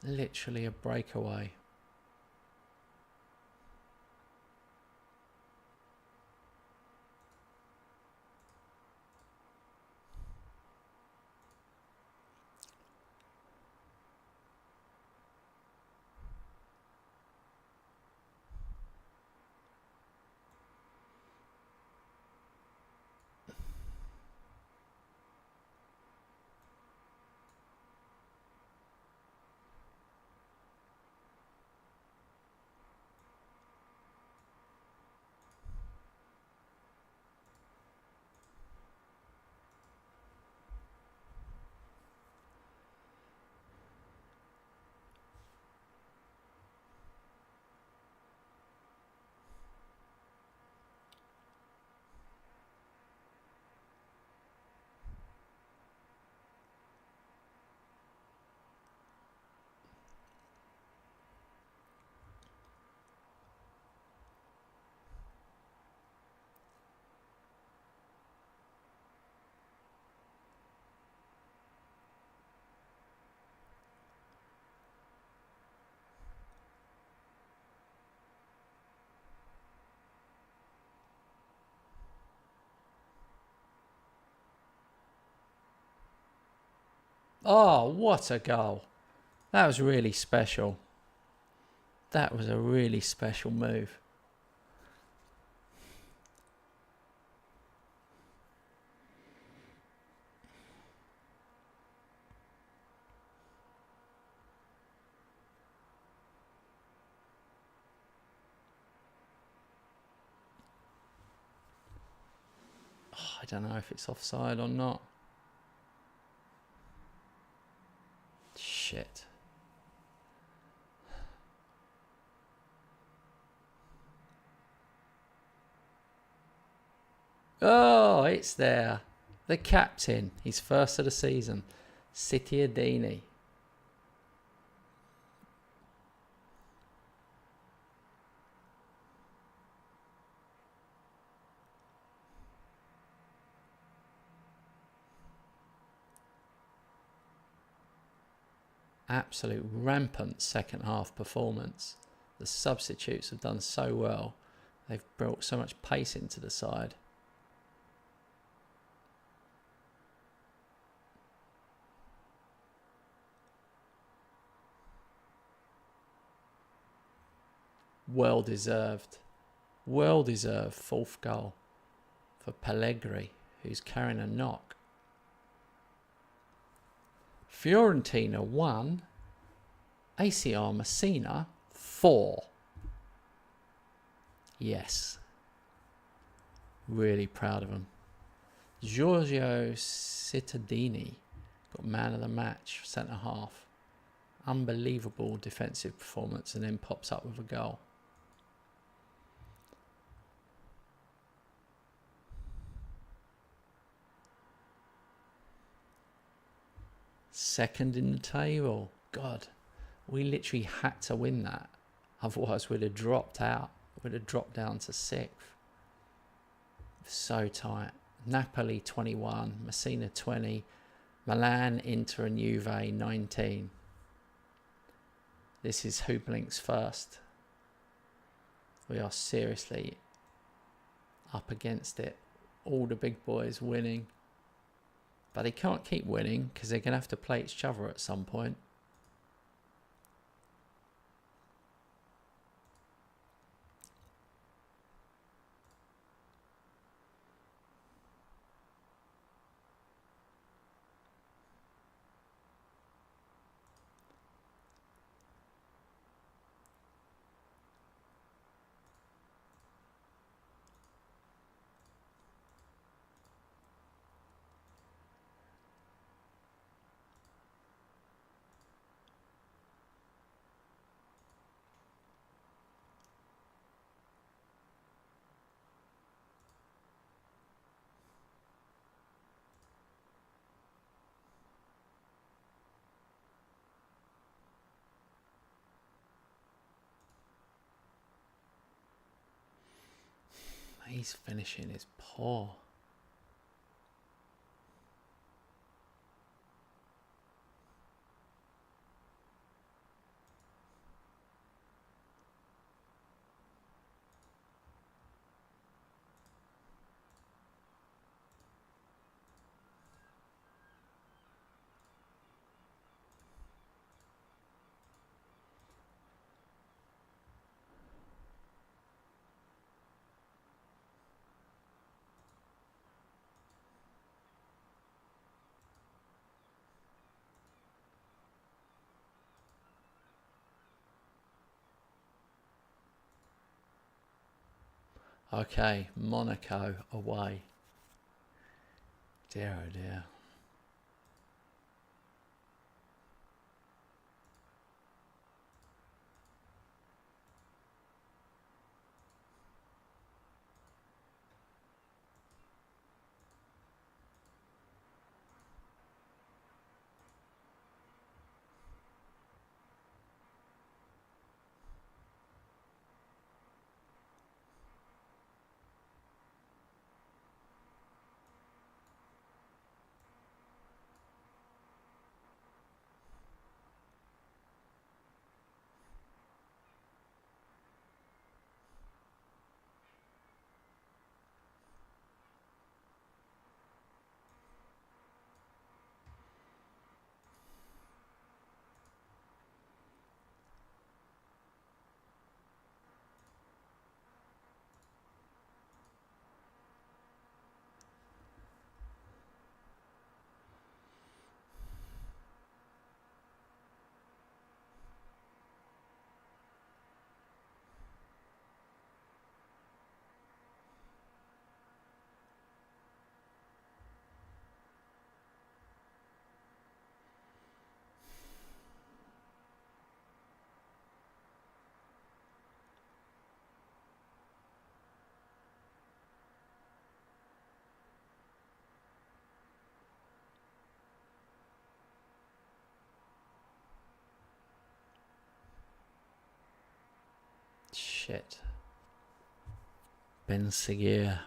[SPEAKER 1] Literally a breakaway. Oh, what a goal. That was really special. That was a really special move. Oh, I don't know if it's offside or not. Shit. Oh, it's there. The captain. He's first of the season. Cittadini. Absolute rampant second half performance. The substitutes have done so well. They've brought so much pace into the side. Well deserved. Well deserved fourth goal for Pellegrini, who's carrying a knock. Fiorentina 1, ACR Messina 4. Yes. Really proud of him. Giorgio Cittadini got man of the match, centre half. Unbelievable defensive performance, and then pops up with a goal. Second in the table. God, we literally had to win that. Otherwise, we'd have dropped out. We'd have dropped down to 6th. So tight. Napoli 21, Messina 20, Milan, Inter and Juve 19. This is Hooplink's first. We are seriously up against it. All the big boys winning. But they can't keep winning because they're going to have to play each other at some point. His finishing is poor. Okay, Monaco away. Dear oh dear. Shit. Ben Seguir.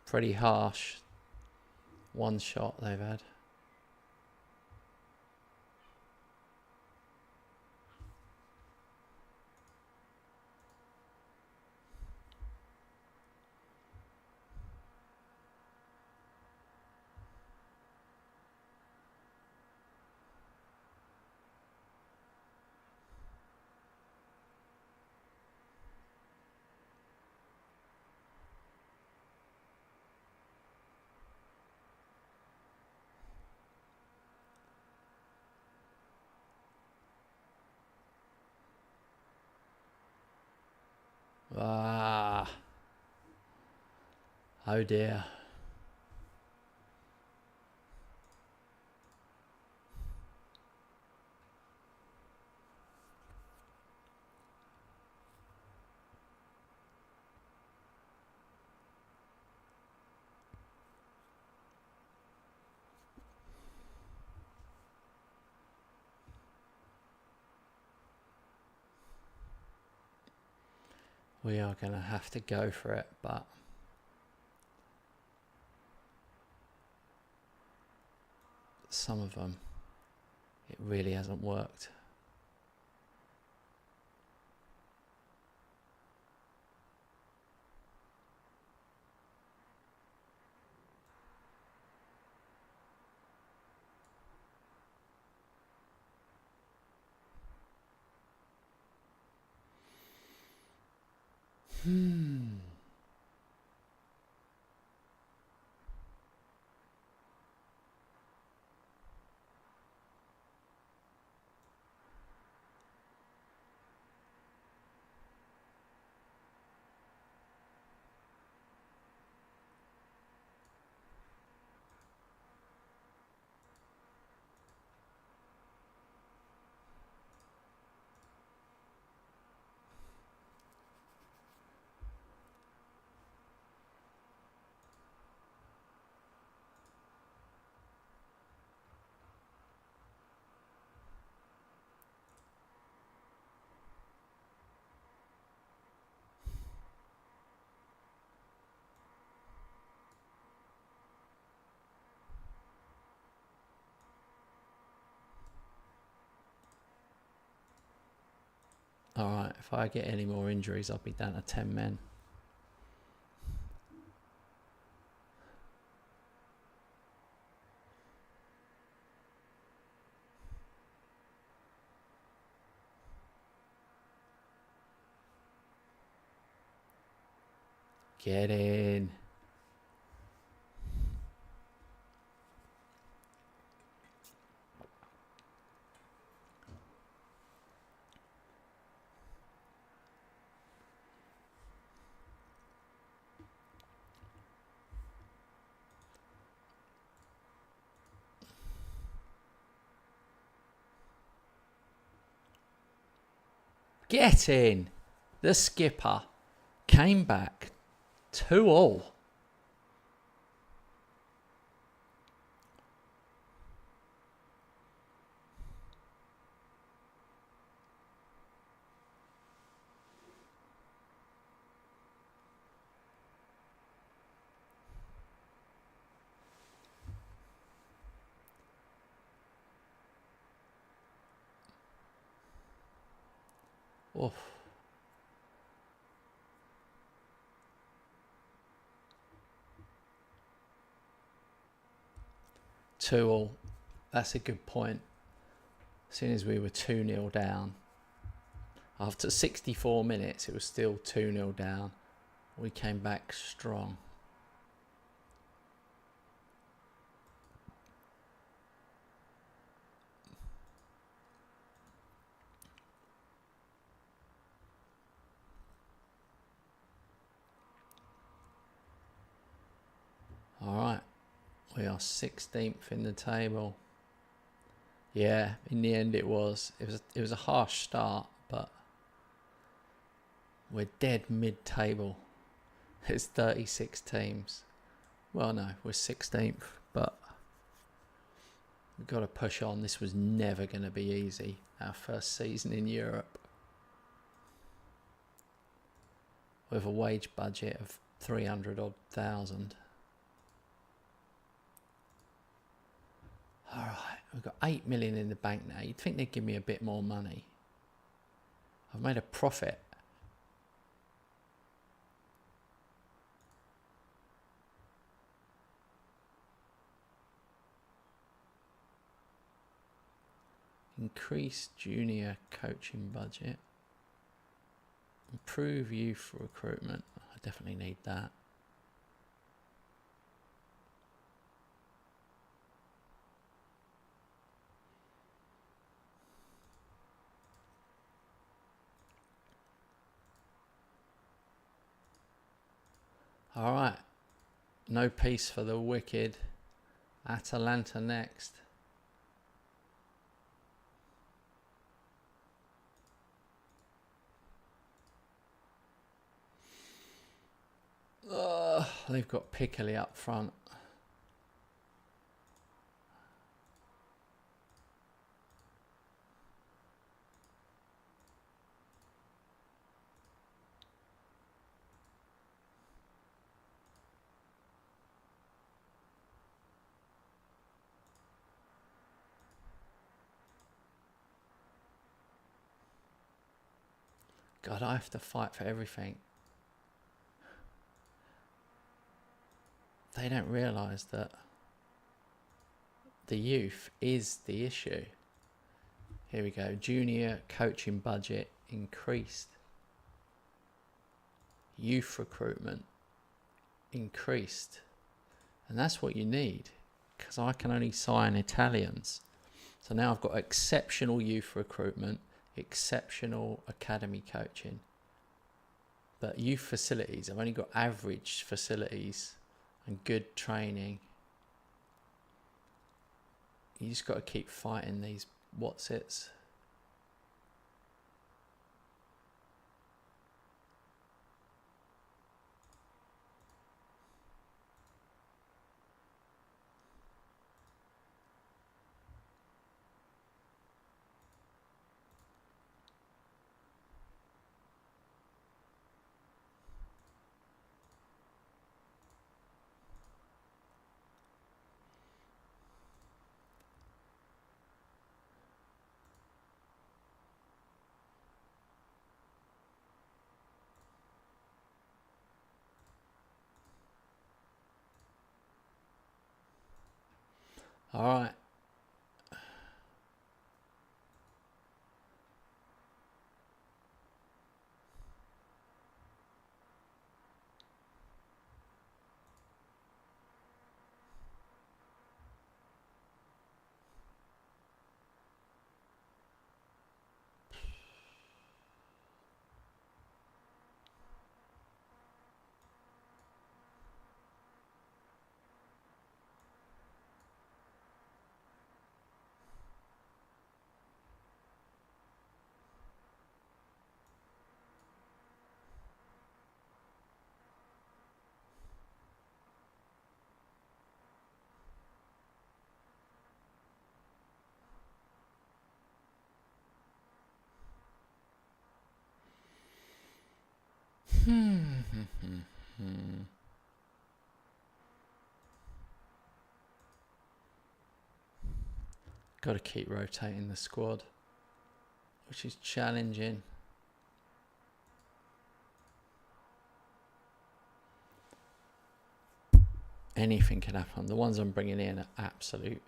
[SPEAKER 1] Pretty harsh. One shot they've had. Ah. Oh dear. We are going to have to go for it, but some of them, it really hasn't worked. All right, if I get any more injuries, I'll be down to 10 men. Get in. Get in. The skipper came back 2-2. Oof. Two all. That's a good point. As soon as we were 2-0 down, after 64 minutes, it was still 2-0 down. We came back strong. All right, we are 16th in the table. Yeah, in the end it was a harsh start, but we're dead mid-table. It's 36 teams. Well, no, we're 16th, but we've got to push on. This was never going to be easy. Our first season in Europe, with a wage budget of 300,000. All right, we've got 8 million in the bank now. You'd think they'd give me a bit more money. I've made a profit. Increase junior coaching budget. Improve youth recruitment. I definitely need that. All right. No peace for the wicked. Atalanta next. They've got Piccoli up front. God, I have to fight for everything. They don't realise that the youth is the issue. Here we go. Junior coaching budget increased. Youth recruitment increased. And that's what you need, because I can only sign Italians. So now I've got exceptional youth recruitment, exceptional academy coaching. But youth facilities, I've only got average facilities and good training. You just got to keep fighting these what's-its. All right. Got to keep rotating the squad, which is challenging. Anything can happen. The ones I'm bringing in are absolute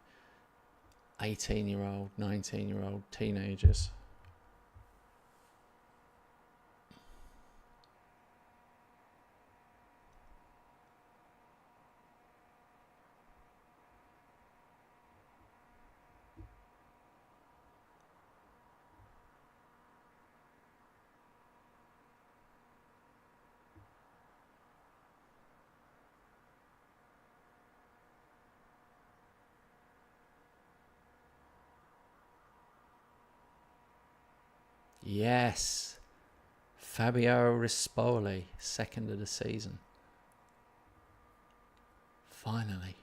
[SPEAKER 1] 18-year-old, 19-year-old teenagers. Yes. Fabio Rispoli, second of the season. Finally.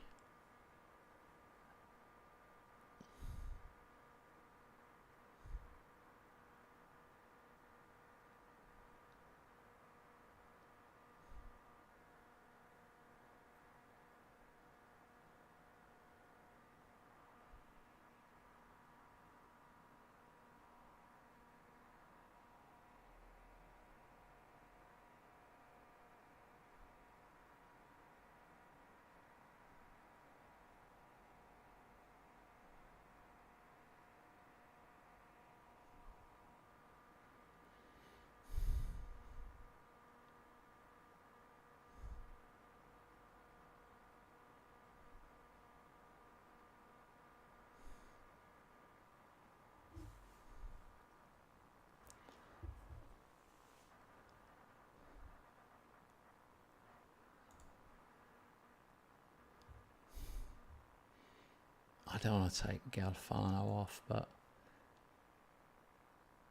[SPEAKER 1] I don't want to take Galfano off, but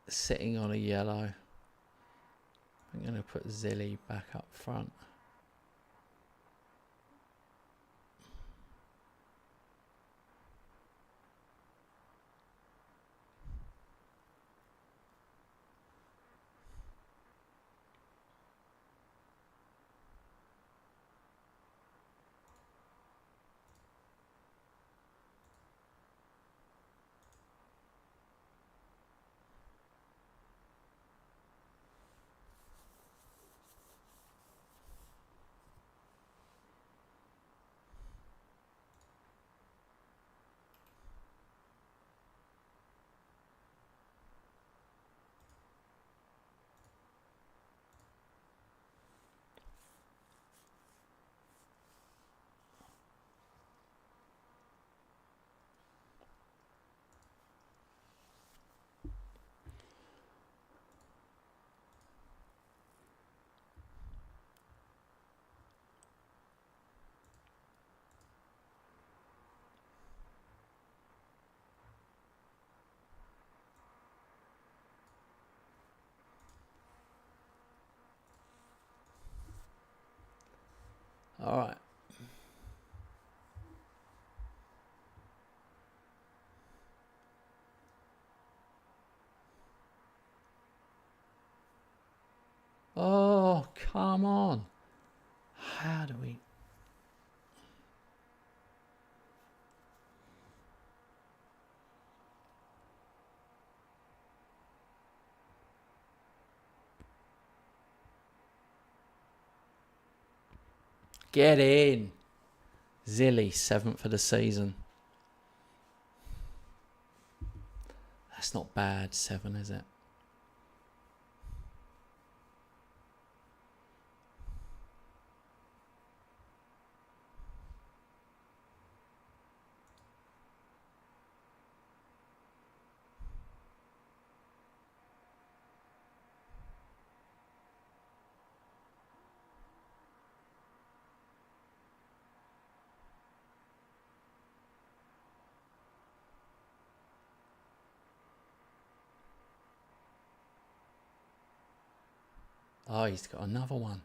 [SPEAKER 1] sitting on a yellow, I'm going to put Zilli back up front. All right. Oh, come on. How do we... Get in. Zilli, 7th for the season. That's not bad, 7, is it? Oh, he's got another one.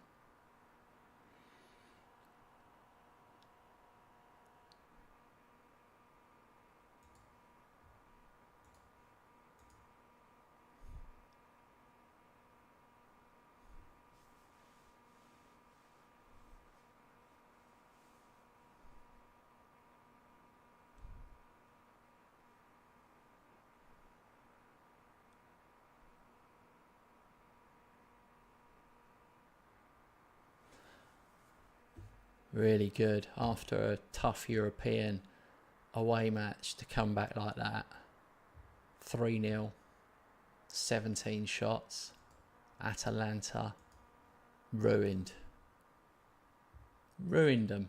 [SPEAKER 1] Really good after a tough European away match to come back like that. 3-0, 17 shots. Atalanta ruined them.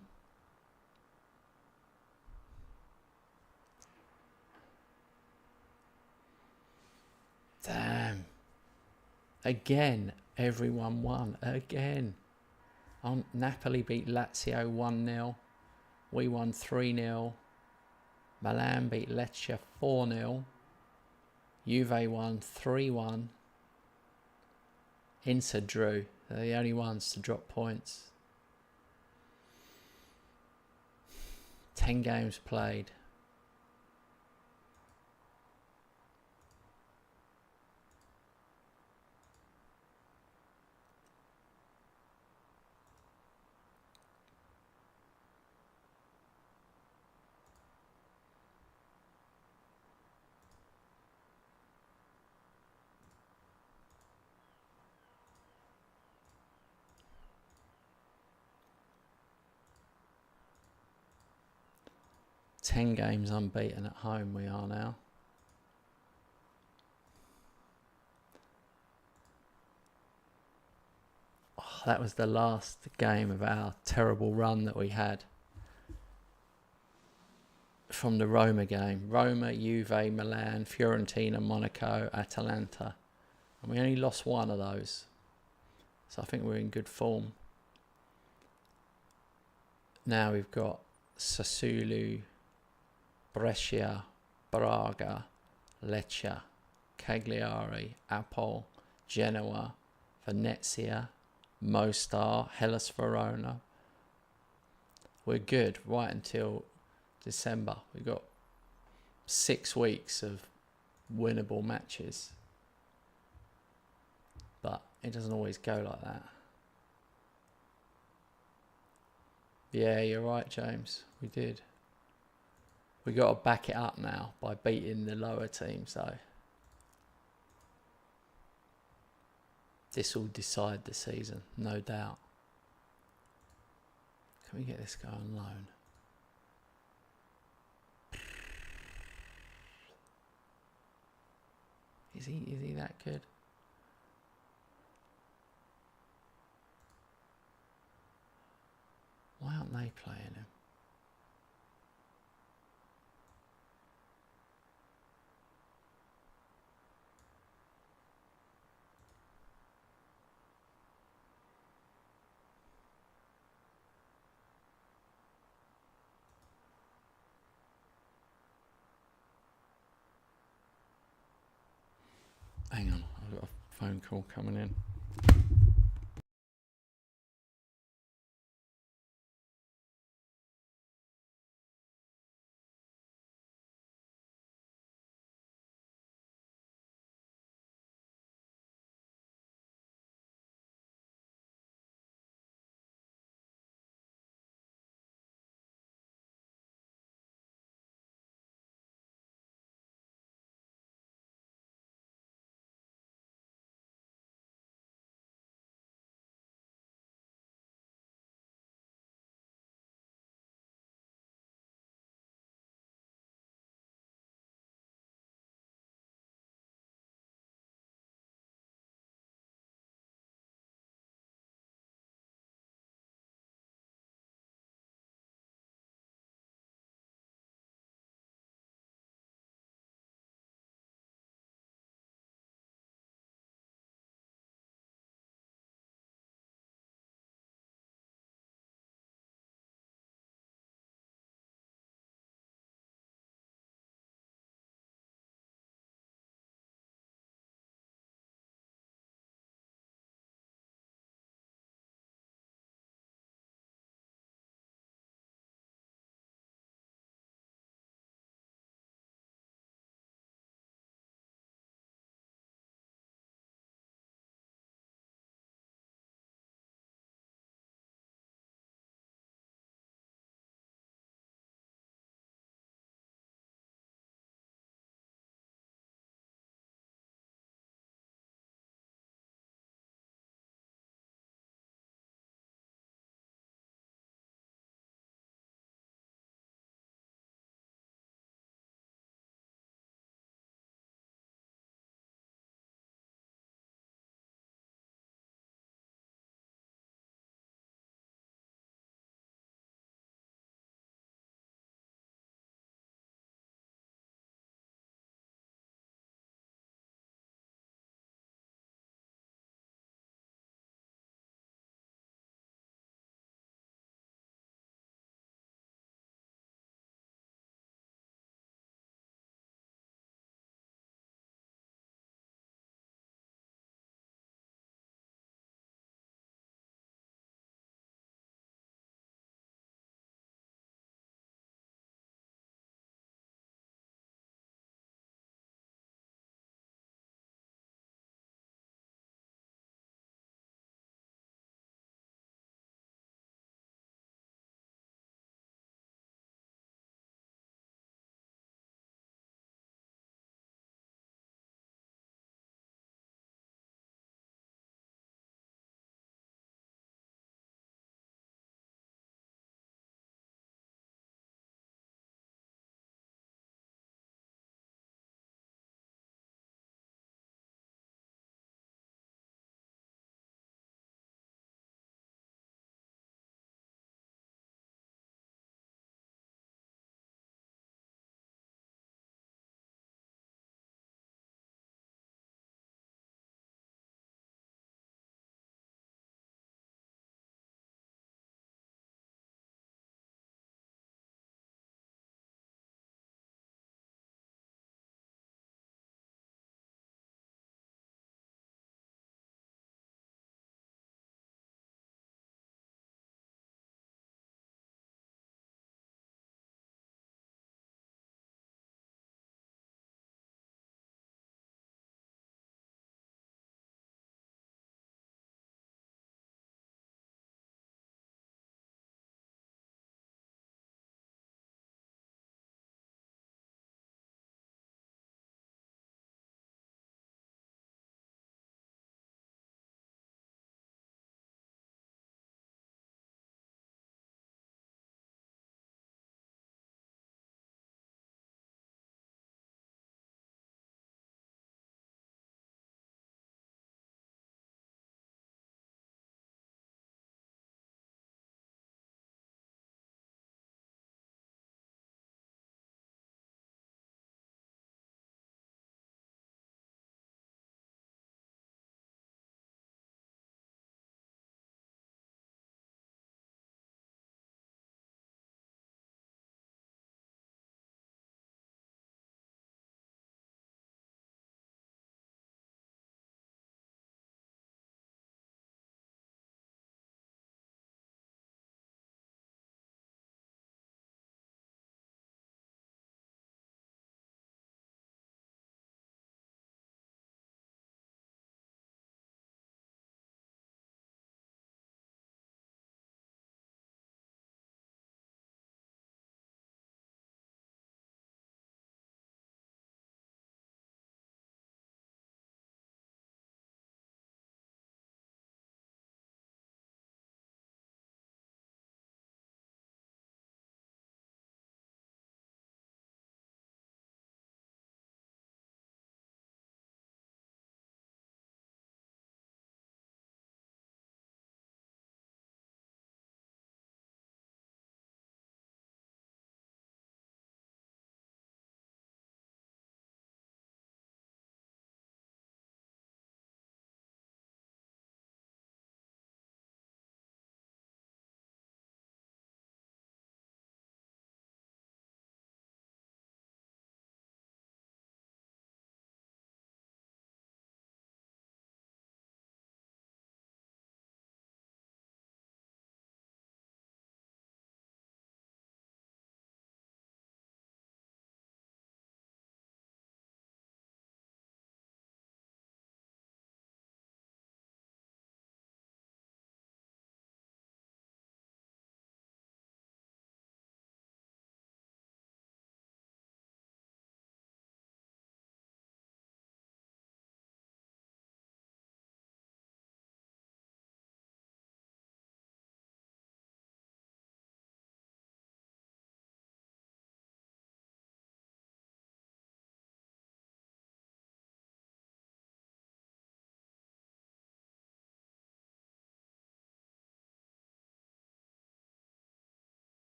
[SPEAKER 1] Damn. Again, everyone won. Again. Napoli beat Lazio 1-0. We won 3-0. Milan beat Lecce 4-0. Juve won 3-1. Inter drew. They're the only ones to drop points. 10 games played. Ten games unbeaten at home we are now. Oh, that was the last game of our terrible run that we had from the Roma game. Roma, Juve, Milan, Fiorentina, Monaco, Atalanta. And we only lost one of those. So I think we're in good form. Now we've got Sassuolo, Brescia, Braga, Lecce, Cagliari, Apple, Genoa, Venezia, Mostar, Hellas Verona. We're good right until December. We've got 6 weeks of winnable matches. But it doesn't always go like that. Yeah, you're right, James. We did. We got to back it up now by beating the lower teams, though. This will decide the season, no doubt. Can we get this guy on loan? Is he that good? Why aren't they playing him? Hang on, I've got a phone call coming in.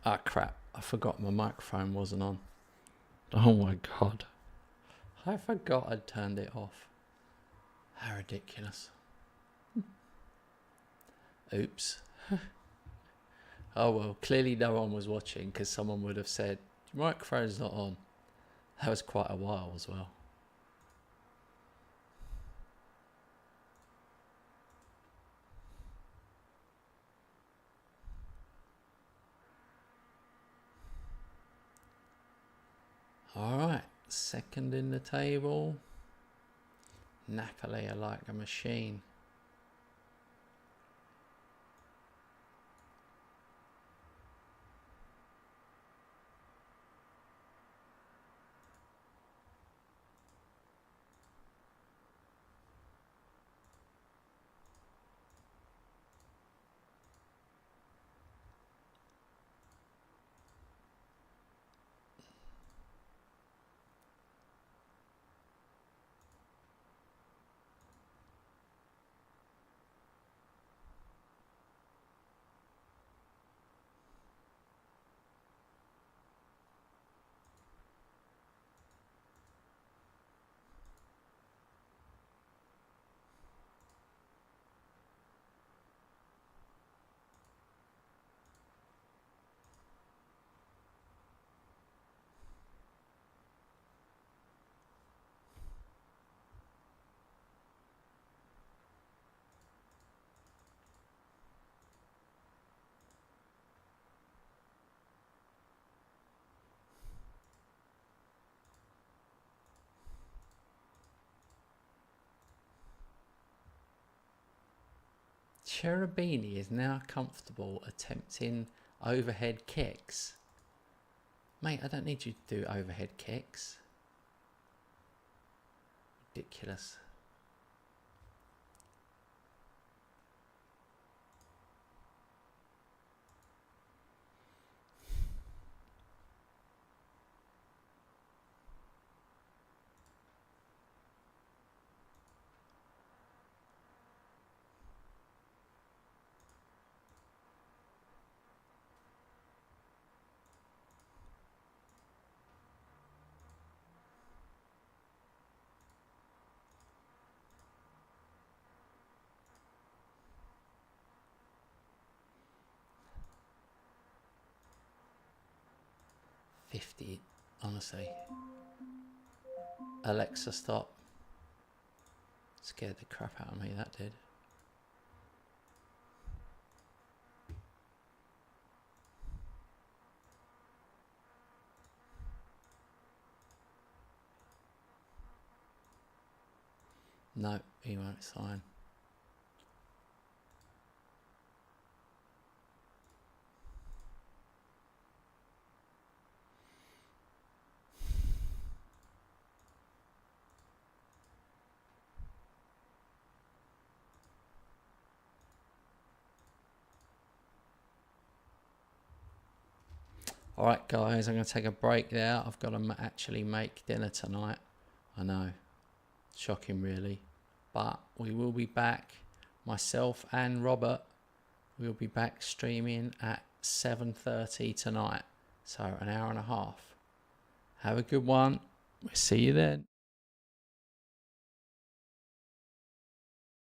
[SPEAKER 1] Ah, crap. I forgot my microphone wasn't on. Oh my god. I forgot I'd turned it off. How ridiculous. Oops. Oh well, clearly no one was watching because someone would have said, your microphone's not on. That was quite a while as well. Alright, second in the table. Napoli are like a machine. Cherubini is now comfortable attempting overhead kicks. Mate, I don't need you to do overhead kicks. Ridiculous. $50, honestly. Alexa, stop. Scared the crap out of me, that did. No, he won't sign. Alright guys, I'm going to take a break there. I've got to actually make dinner tonight. I know, shocking really. But we will be back, myself and Robert, we'll be back streaming at 7:30 tonight. So an hour and a half. Have a good one. We'll see you then.